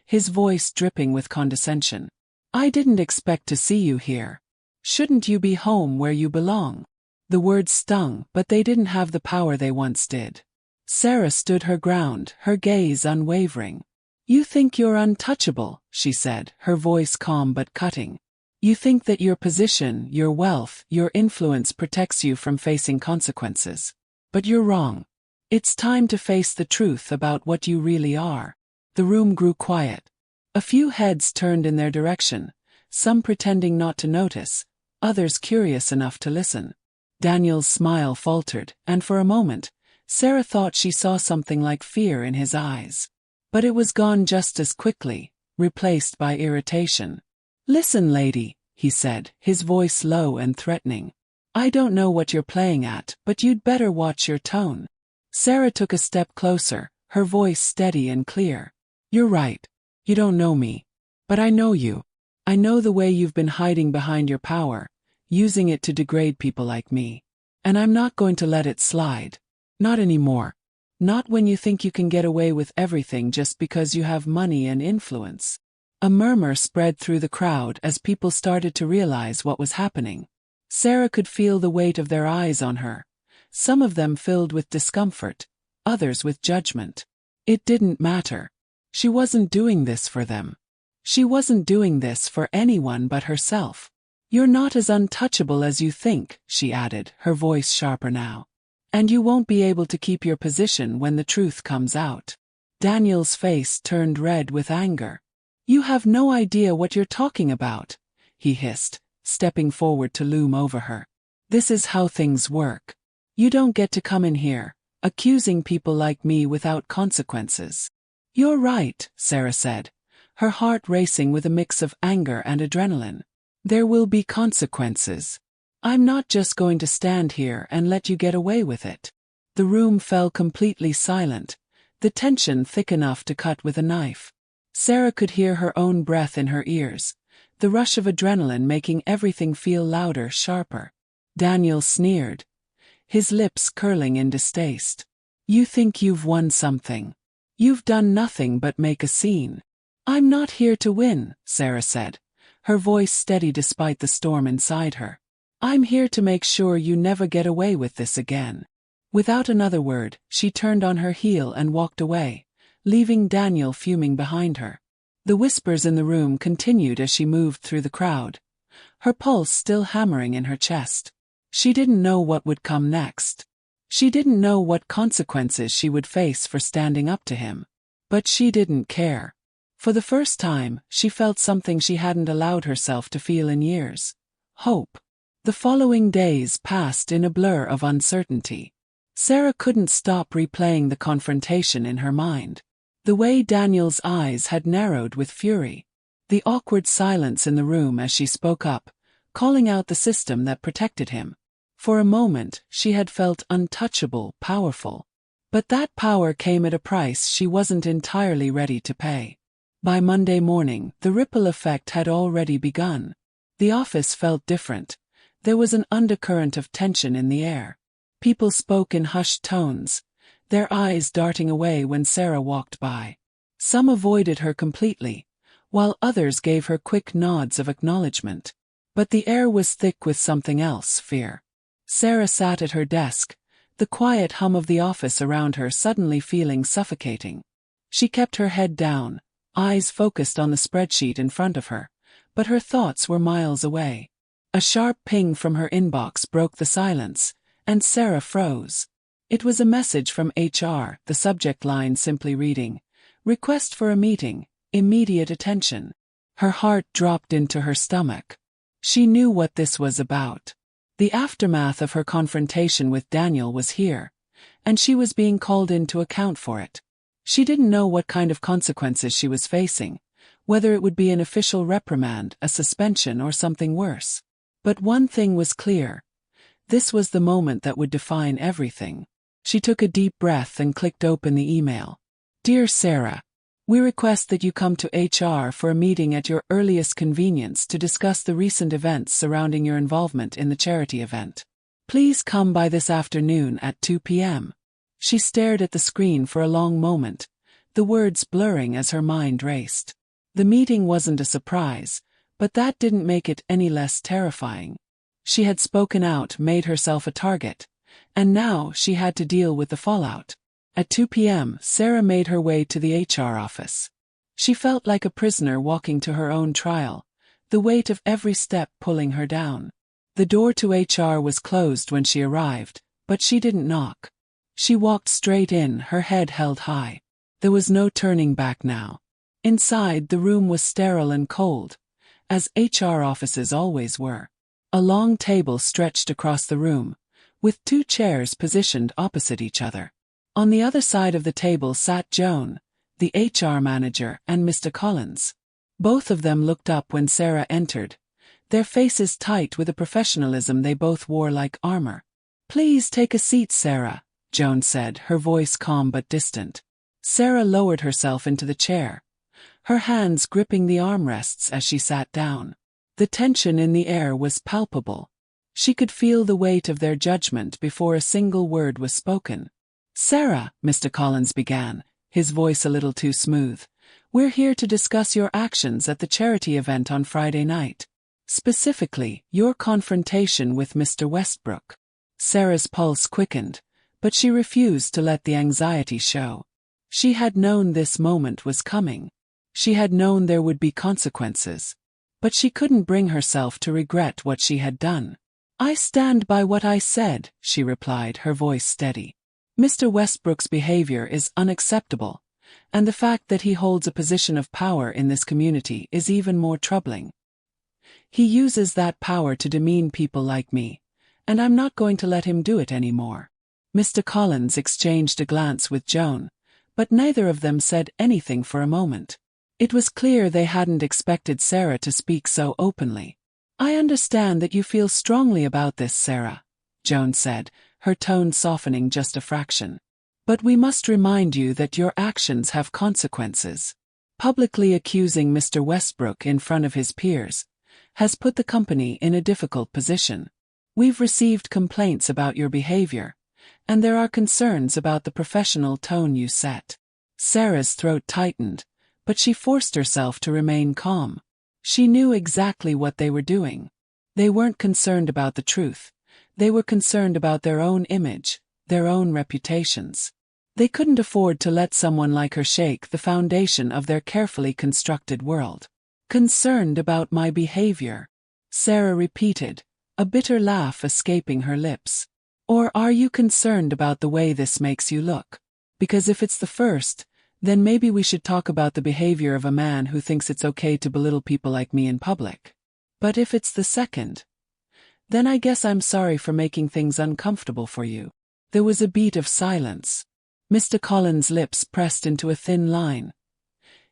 his voice dripping with condescension. I didn't expect to see you here. Shouldn't you be home where you belong? The words stung, but they didn't have the power they once did. Sarah stood her ground, her gaze unwavering. You think you're untouchable, she said, her voice calm but cutting. You think that your position, your wealth, your influence protects you from facing consequences. But you're wrong. It's time to face the truth about what you really are. The room grew quiet. A few heads turned in their direction, some pretending not to notice, others curious enough to listen. Daniel's smile faltered, and for a moment, Sarah thought she saw something like fear in his eyes. But it was gone just as quickly, replaced by irritation. Listen, lady, he said, his voice low and threatening. I don't know what you're playing at, but you'd better watch your tone. Sarah took a step closer, her voice steady and clear. You're right. You don't know me. But I know you. I know the way you've been hiding behind your power, using it to degrade people like me. And I'm not going to let it slide. Not anymore. Not when you think you can get away with everything just because you have money and influence. A murmur spread through the crowd as people started to realize what was happening. Sarah could feel the weight of their eyes on her, some of them filled with discomfort, others with judgment. It didn't matter. She wasn't doing this for them. She wasn't doing this for anyone but herself. You're not as untouchable as you think, she added, her voice sharper now. And you won't be able to keep your position when the truth comes out. Daniel's face turned red with anger. You have no idea what you're talking about, he hissed, stepping forward to loom over her. This is how things work. You don't get to come in here, accusing people like me without consequences. You're right, Sarah said, her heart racing with a mix of anger and adrenaline. There will be consequences. I'm not just going to stand here and let you get away with it. The room fell completely silent, the tension thick enough to cut with a knife. Sarah could hear her own breath in her ears, the rush of adrenaline making everything feel louder, sharper. Daniel sneered, his lips curling in distaste. You think you've won something. You've done nothing but make a scene. I'm not here to win, Sarah said, her voice steady despite the storm inside her. I'm here to make sure you never get away with this again. Without another word, she turned on her heel and walked away, leaving Daniel fuming behind her. The whispers in the room continued as she moved through the crowd, her pulse still hammering in her chest. She didn't know what would come next. She didn't know what consequences she would face for standing up to him. But she didn't care. For the first time, she felt something she hadn't allowed herself to feel in years. Hope. The following days passed in a blur of uncertainty. Sarah couldn't stop replaying the confrontation in her mind. The way Daniel's eyes had narrowed with fury. The awkward silence in the room as she spoke up, calling out the system that protected him. For a moment, she had felt untouchable, powerful. But that power came at a price she wasn't entirely ready to pay. By Monday morning, the ripple effect had already begun. The office felt different. There was an undercurrent of tension in the air. People spoke in hushed tones, their eyes darting away when Sarah walked by. Some avoided her completely, while others gave her quick nods of acknowledgement. But the air was thick with something else, fear. Sarah sat at her desk, the quiet hum of the office around her suddenly feeling suffocating. She kept her head down, eyes focused on the spreadsheet in front of her, but her thoughts were miles away. A sharp ping from her inbox broke the silence, and Sarah froze. It was a message from HR, the subject line simply reading, "Request for a meeting, immediate attention." Her heart dropped into her stomach. She knew what this was about. The aftermath of her confrontation with Daniel was here, and she was being called in to account for it. She didn't know what kind of consequences she was facing, whether it would be an official reprimand, a suspension, or something worse. But one thing was clear. This was the moment that would define everything. She took a deep breath and clicked open the email. Dear Sarah, we request that you come to HR for a meeting at your earliest convenience to discuss the recent events surrounding your involvement in the charity event. Please come by this afternoon at 2 p.m. She stared at the screen for a long moment, the words blurring as her mind raced. The meeting wasn't a surprise, But that didn't make it any less terrifying. She had spoken out, made herself a target, and now she had to deal with the fallout. At 2 p.m., Sarah made her way to the HR office. She felt like a prisoner walking to her own trial, the weight of every step pulling her down. The door to HR was closed when she arrived, but she didn't knock. She walked straight in, her head held high. There was no turning back now. Inside, the room was sterile and cold, as HR offices always were. A long table stretched across the room, with 2 chairs positioned opposite each other. On the other side of the table sat Joan, the HR manager, and Mr. Collins. Both of them looked up when Sarah entered, their faces tight with a professionalism they both wore like armor. "Please take a seat, Sarah," Joan said, her voice calm but distant. Sarah lowered herself into the chair, her hands gripping the armrests as she sat down. The tension in the air was palpable. She could feel the weight of their judgment before a single word was spoken. "Sarah," Mr. Collins began, his voice a little too smooth, "we're here to discuss your actions at the charity event on Friday night. Specifically, your confrontation with Mr. Westbrook." Sarah's pulse quickened, but she refused to let the anxiety show. She had known this moment was coming. She had known there would be consequences. But she couldn't bring herself to regret what she had done. "I stand by what I said," she replied, her voice steady. "Mr. Westbrook's behavior is unacceptable, and the fact that he holds a position of power in this community is even more troubling. He uses that power to demean people like me, and I'm not going to let him do it anymore." Mr. Collins exchanged a glance with Joan, but neither of them said anything for a moment. It was clear they hadn't expected Sarah to speak so openly. "I understand that you feel strongly about this, Sarah," Joan said, her tone softening just a fraction. "But we must remind you that your actions have consequences. Publicly accusing Mr. Westbrook in front of his peers has put the company in a difficult position. We've received complaints about your behavior, and there are concerns about the professional tone you set." Sarah's throat tightened, but she forced herself to remain calm. She knew exactly what they were doing. They weren't concerned about the truth. They were concerned about their own image, their own reputations. They couldn't afford to let someone like her shake the foundation of their carefully constructed world. "Concerned about my behavior," Sarah repeated, a bitter laugh escaping her lips. "Or are you concerned about the way this makes you look? Because if it's the first, then maybe we should talk about the behavior of a man who thinks it's okay to belittle people like me in public. But if it's the second, then I guess I'm sorry for making things uncomfortable for you." There was a beat of silence. Mr. Collins' lips pressed into a thin line,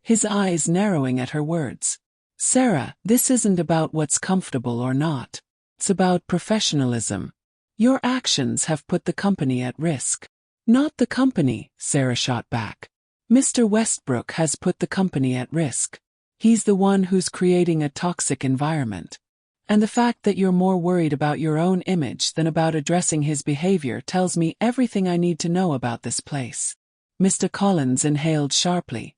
his eyes narrowing at her words. "Sarah, this isn't about what's comfortable or not. It's about professionalism. Your actions have put the company at risk." "Not the company," Sarah shot back. "Mr. Westbrook has put the company at risk. He's the one who's creating a toxic environment. And the fact that you're more worried about your own image than about addressing his behavior tells me everything I need to know about this place." Mr. Collins inhaled sharply,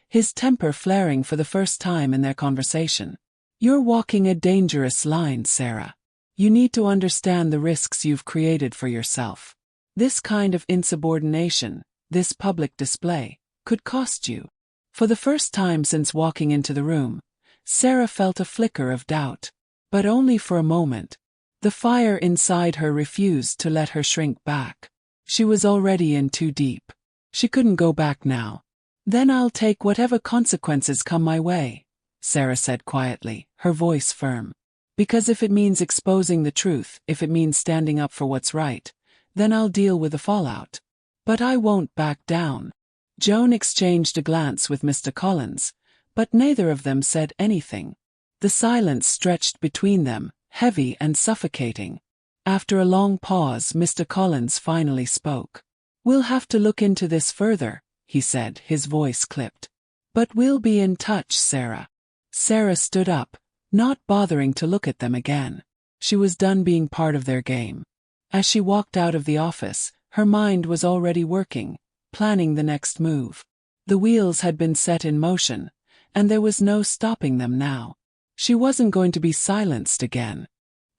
his temper flaring for the first time in their conversation. "You're walking a dangerous line, Sarah. You need to understand the risks you've created for yourself. This kind of insubordination, this public display, could cost you." For the first time since walking into the room, Sarah felt a flicker of doubt. But only for a moment. The fire inside her refused to let her shrink back. She was already in too deep. She couldn't go back now. "Then I'll take whatever consequences come my way," Sarah said quietly, her voice firm. "Because if it means exposing the truth, if it means standing up for what's right, then I'll deal with the fallout. But I won't back down." Joan exchanged a glance with Mr. Collins, but neither of them said anything. The silence stretched between them, heavy and suffocating. After a long pause, Mr. Collins finally spoke. "We'll have to look into this further," he said, his voice clipped. "But we'll be in touch, Sarah." Sarah stood up, not bothering to look at them again. She was done being part of their game. As she walked out of the office, her mind was already working, planning the next move. The wheels had been set in motion, and there was no stopping them now. She wasn't going to be silenced again.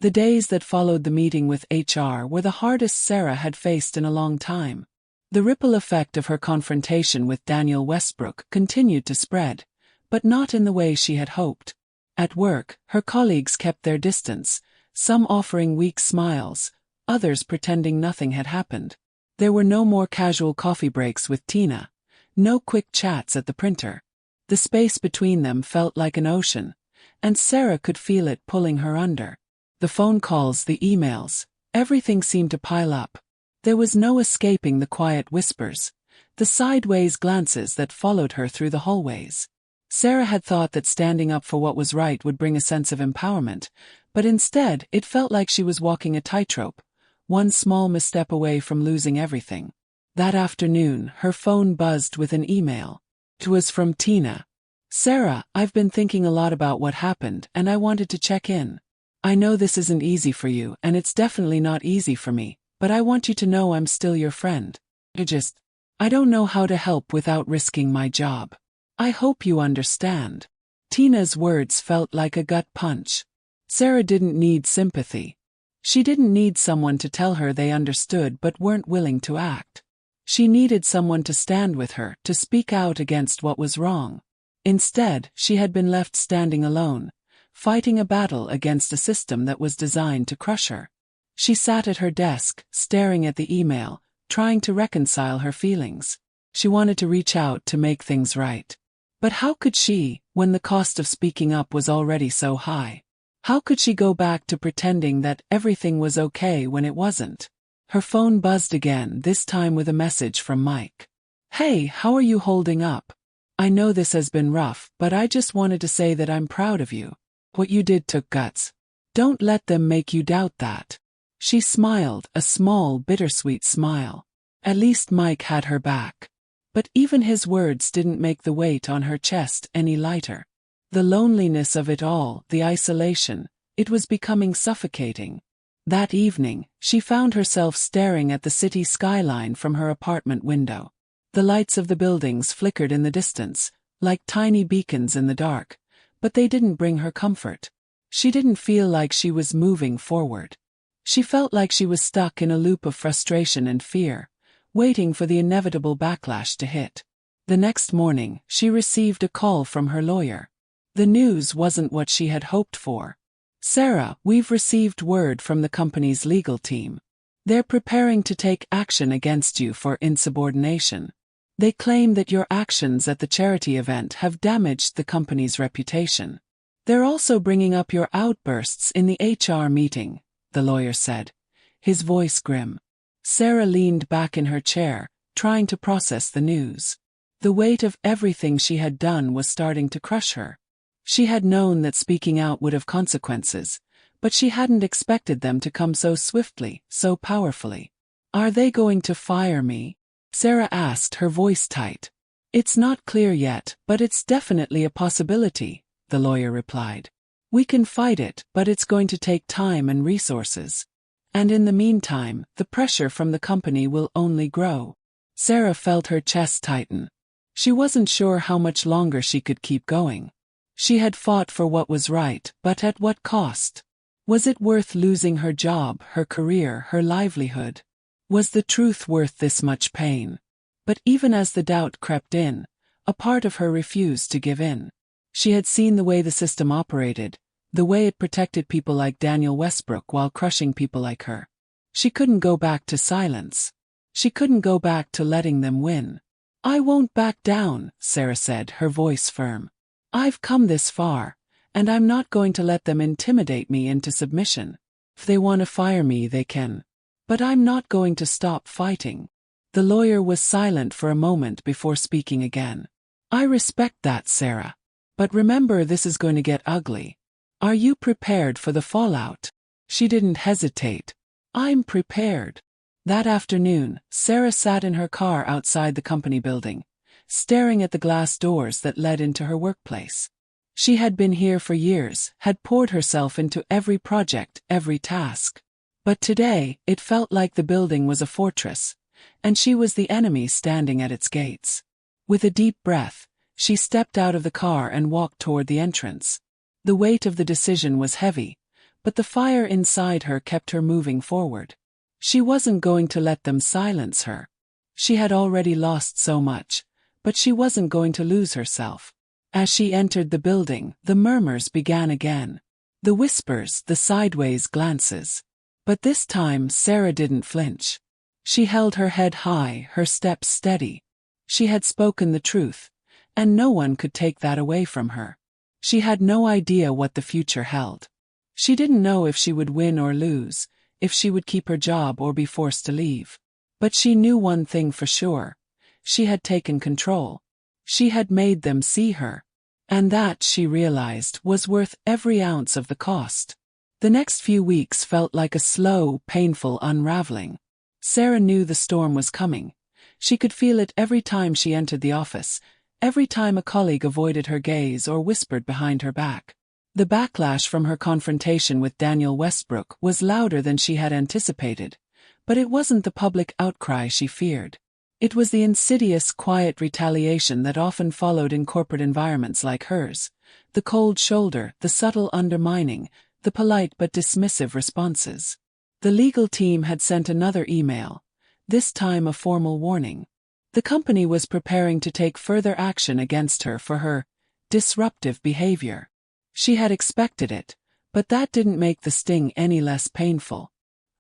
The days that followed the meeting with HR were the hardest Sarah had faced in a long time. The ripple effect of her confrontation with Daniel Westbrook continued to spread, but not in the way she had hoped. At work, her colleagues kept their distance, some offering weak smiles, others pretending nothing had happened. There were no more casual coffee breaks with Tina, no quick chats at the printer. The space between them felt like an ocean, and Sarah could feel it pulling her under. The phone calls, the emails, everything seemed to pile up. There was no escaping the quiet whispers, the sideways glances that followed her through the hallways. Sarah had thought that standing up for what was right would bring a sense of empowerment, but instead it felt like she was walking a tightrope, one small misstep away from losing everything. That afternoon, her phone buzzed with an email. It was from Tina. "Sarah, I've been thinking a lot about what happened and I wanted to check in. I know this isn't easy for you and it's definitely not easy for me, but I want you to know I'm still your friend. I don't know how to help without risking my job. I hope you understand." Tina's words felt like a gut punch. Sarah didn't need sympathy. She didn't need someone to tell her they understood but weren't willing to act. She needed someone to stand with her, to speak out against what was wrong. Instead, she had been left standing alone, fighting a battle against a system that was designed to crush her. She sat at her desk, staring at the email, trying to reconcile her feelings. She wanted to reach out to make things right. But how could she, when the cost of speaking up was already so high? How could she go back to pretending that everything was okay when it wasn't? Her phone buzzed again, this time with a message from Mike. "Hey, how are you holding up? I know this has been rough, but I just wanted to say that I'm proud of you. What you did took guts. Don't let them make you doubt that." She smiled, a small, bittersweet smile. At least Mike had her back. But even his words didn't make the weight on her chest any lighter. The loneliness of it all, the isolation, it was becoming suffocating. That evening, she found herself staring at the city skyline from her apartment window. The lights of the buildings flickered in the distance, like tiny beacons in the dark, but they didn't bring her comfort. She didn't feel like she was moving forward. She felt like she was stuck in a loop of frustration and fear, waiting for the inevitable backlash to hit. The next morning, she received a call from her lawyer. The news wasn't what she had hoped for. "Sarah, we've received word from the company's legal team. They're preparing to take action against you for insubordination. They claim that your actions at the charity event have damaged the company's reputation. They're also bringing up your outbursts in the HR meeting," the lawyer said, his voice grim. Sarah leaned back in her chair, trying to process the news. The weight of everything she had done was starting to crush her. She had known that speaking out would have consequences, but she hadn't expected them to come so swiftly, so powerfully. "Are they going to fire me?" Sarah asked, her voice tight. "It's not clear yet, but it's definitely a possibility," the lawyer replied. "We can fight it, but it's going to take time and resources. And in the meantime, the pressure from the company will only grow." Sarah felt her chest tighten. She wasn't sure how much longer she could keep going. She had fought for what was right, but at what cost? Was it worth losing her job, her career, her livelihood? Was the truth worth this much pain? But even as the doubt crept in, a part of her refused to give in. She had seen the way the system operated, the way it protected people like Daniel Westbrook while crushing people like her. She couldn't go back to silence. She couldn't go back to letting them win. "I won't back down," Sarah said, her voice firm. "I've come this far, and I'm not going to let them intimidate me into submission. If they want to fire me, they can. But I'm not going to stop fighting." The lawyer was silent for a moment before speaking again. "I respect that, Sarah. But remember, this is going to get ugly. Are you prepared for the fallout?" She didn't hesitate. "I'm prepared." That afternoon, Sarah sat in her car outside the company building, staring at the glass doors that led into her workplace. She had been here for years, had poured herself into every project, every task. But today, it felt like the building was a fortress, and she was the enemy standing at its gates. With a deep breath, she stepped out of the car and walked toward the entrance. The weight of the decision was heavy, but the fire inside her kept her moving forward. She wasn't going to let them silence her. She had already lost so much, but she wasn't going to lose herself. As she entered the building, the murmurs began again. The whispers, the sideways glances. But this time Sarah didn't flinch. She held her head high, her steps steady. She had spoken the truth, and no one could take that away from her. She had no idea what the future held. She didn't know if she would win or lose, if she would keep her job or be forced to leave. But she knew one thing for sure. She had taken control. She had made them see her. And that, she realized, was worth every ounce of the cost. The next few weeks felt like a slow, painful unraveling. Sarah knew the storm was coming. She could feel it every time she entered the office, every time a colleague avoided her gaze or whispered behind her back. The backlash from her confrontation with Daniel Westbrook was louder than she had anticipated, but it wasn't the public outcry she feared. It was the insidious, quiet retaliation that often followed in corporate environments like hers. The cold shoulder, the subtle undermining, the polite but dismissive responses. The legal team had sent another email, this time a formal warning. The company was preparing to take further action against her for her disruptive behavior. She had expected it, but that didn't make the sting any less painful.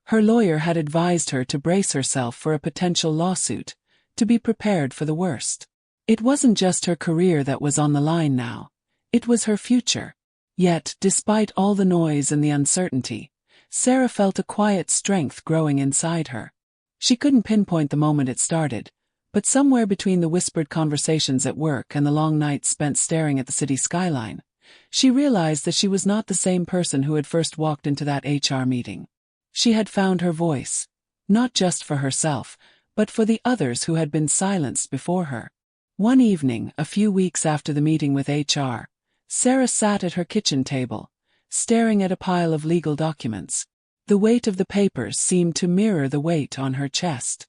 Her lawyer had advised her to brace herself for a potential lawsuit, to be prepared for the worst. It wasn't just her career that was on the line now. It was her future. Yet, despite all the noise and the uncertainty, Sarah felt a quiet strength growing inside her. She couldn't pinpoint the moment it started, but somewhere between the whispered conversations at work and the long nights spent staring at the city skyline, she realized that she was not the same person who had first walked into that HR meeting. She had found her voice, not just for herself, but for the others who had been silenced before her. One evening, a few weeks after the meeting with HR, Sarah sat at her kitchen table, staring at a pile of legal documents. The weight of the papers seemed to mirror the weight on her chest.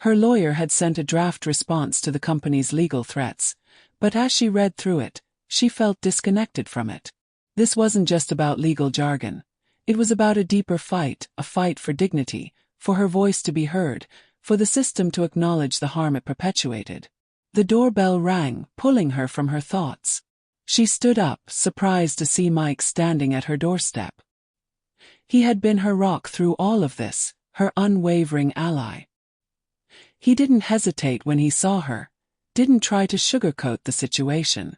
Her lawyer had sent a draft response to the company's legal threats, but as she read through it, she felt disconnected from it. This wasn't just about legal jargon. It was about a deeper fight, a fight for dignity, for her voice to be heard, for the system to acknowledge the harm it perpetuated. The doorbell rang, pulling her from her thoughts. She stood up, surprised to see Mike standing at her doorstep. He had been her rock through all of this, her unwavering ally. He didn't hesitate when he saw her, didn't try to sugarcoat the situation.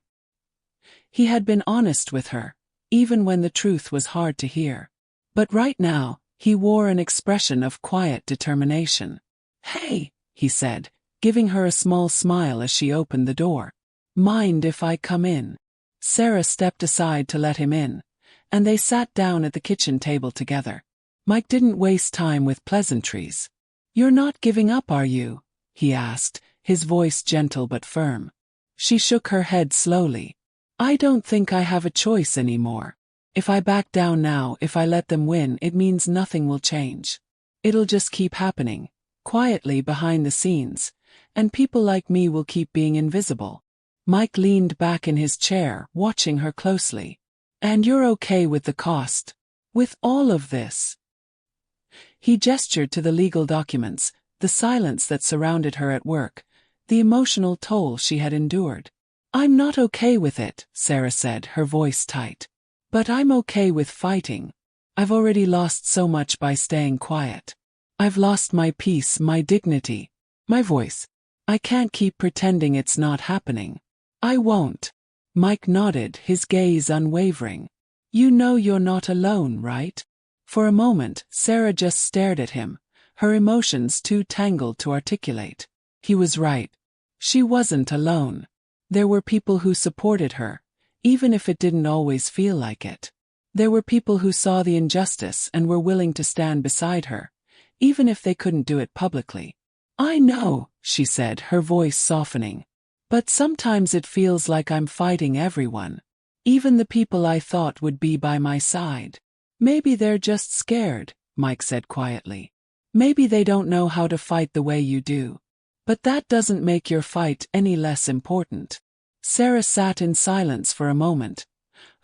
He had been honest with her, even when the truth was hard to hear. But right now, he wore an expression of quiet determination. "Hey," he said, giving her a small smile as she opened the door. "Mind if I come in?" Sarah stepped aside to let him in, and they sat down at the kitchen table together. Mike didn't waste time with pleasantries. "You're not giving up, are you?" he asked, his voice gentle but firm. She shook her head slowly. "I don't think I have a choice anymore. If I back down now, if I let them win, it means nothing will change. It'll just keep happening, quietly behind the scenes, and people like me will keep being invisible." Mike leaned back in his chair, watching her closely. "And you're okay with the cost? With all of this?" He gestured to the legal documents, the silence that surrounded her at work, the emotional toll she had endured. "I'm not okay with it," Sarah said, her voice tight. "But I'm okay with fighting. I've already lost so much by staying quiet. I've lost my peace, my dignity, my voice. I can't keep pretending it's not happening. I won't." Mike nodded, his gaze unwavering. "You know you're not alone, right?" For a moment, Sarah just stared at him, her emotions too tangled to articulate. He was right. She wasn't alone. There were people who supported her, even if it didn't always feel like it. There were people who saw the injustice and were willing to stand beside her, even if they couldn't do it publicly. "I know," she said, her voice softening. "But sometimes it feels like I'm fighting everyone. Even the people I thought would be by my side. Maybe they're just scared," Mike said quietly. "Maybe they don't know how to fight the way you do. But that doesn't make your fight any less important." Sarah sat in silence for a moment,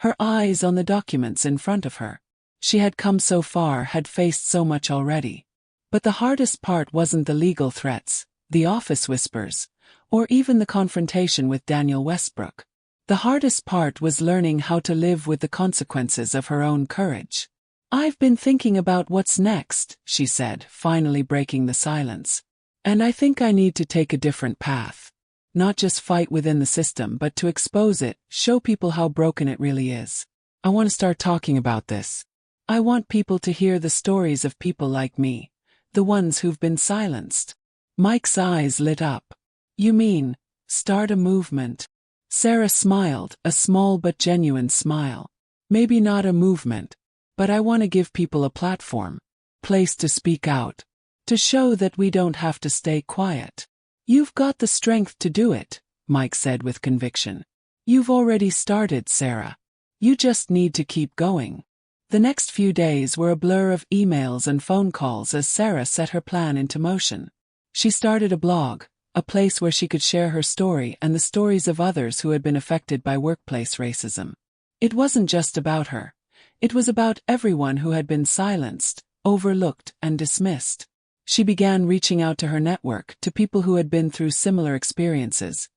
her eyes on the documents in front of her. She had come so far, had faced so much already. But the hardest part wasn't the legal threats, the office whispers, or even the confrontation with Daniel Westbrook. The hardest part was learning how to live with the consequences of her own courage. "I've been thinking about what's next," she said, finally breaking the silence. "And I think I need to take a different path. Not just fight within the system, but to expose it, show people how broken it really is. I want to start talking about this. I want people to hear the stories of people like me, the ones who've been silenced." Mike's eyes lit up. "You mean, start a movement?" Sarah smiled, a small but genuine smile. "Maybe not a movement, but I want to give people a platform, place to speak out, to show that we don't have to stay quiet." "You've got the strength to do it," Mike said with conviction. "You've already started, Sarah. You just need to keep going." The next few days were a blur of emails and phone calls as Sarah set her plan into motion. She started a blog, a place where she could share her story and the stories of others who had been affected by workplace racism. It wasn't just about her. It was about everyone who had been silenced, overlooked, and dismissed. She began reaching out to her network, to people who had been through similar experiences,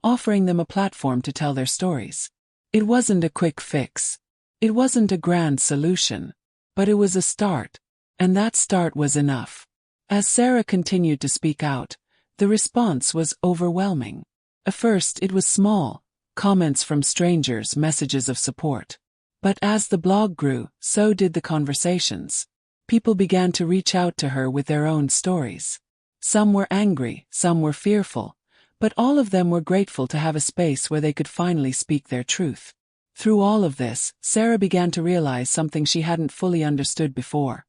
offering them a platform to tell their stories. It wasn't a quick fix. It wasn't a grand solution. But it was a start. And that start was enough. As Sarah continued to speak out, the response was overwhelming. At first it was small, comments from strangers, messages of support. But as the blog grew, so did the conversations. People began to reach out to her with their own stories. Some were angry, some were fearful, but all of them were grateful to have a space where they could finally speak their truth. Through all of this, Sarah began to realize something she hadn't fully understood before.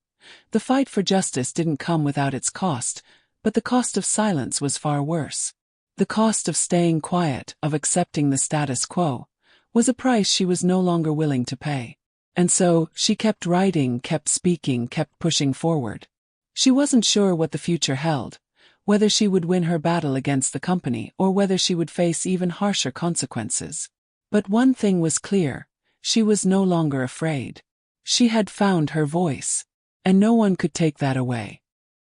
The fight for justice didn't come without its cost, but the cost of silence was far worse. The cost of staying quiet, of accepting the status quo, was a price she was no longer willing to pay. And so, she kept writing, kept speaking, kept pushing forward. She wasn't sure what the future held, whether she would win her battle against the company or whether she would face even harsher consequences. But one thing was clear, she was no longer afraid. She had found her voice. And no one could take that away.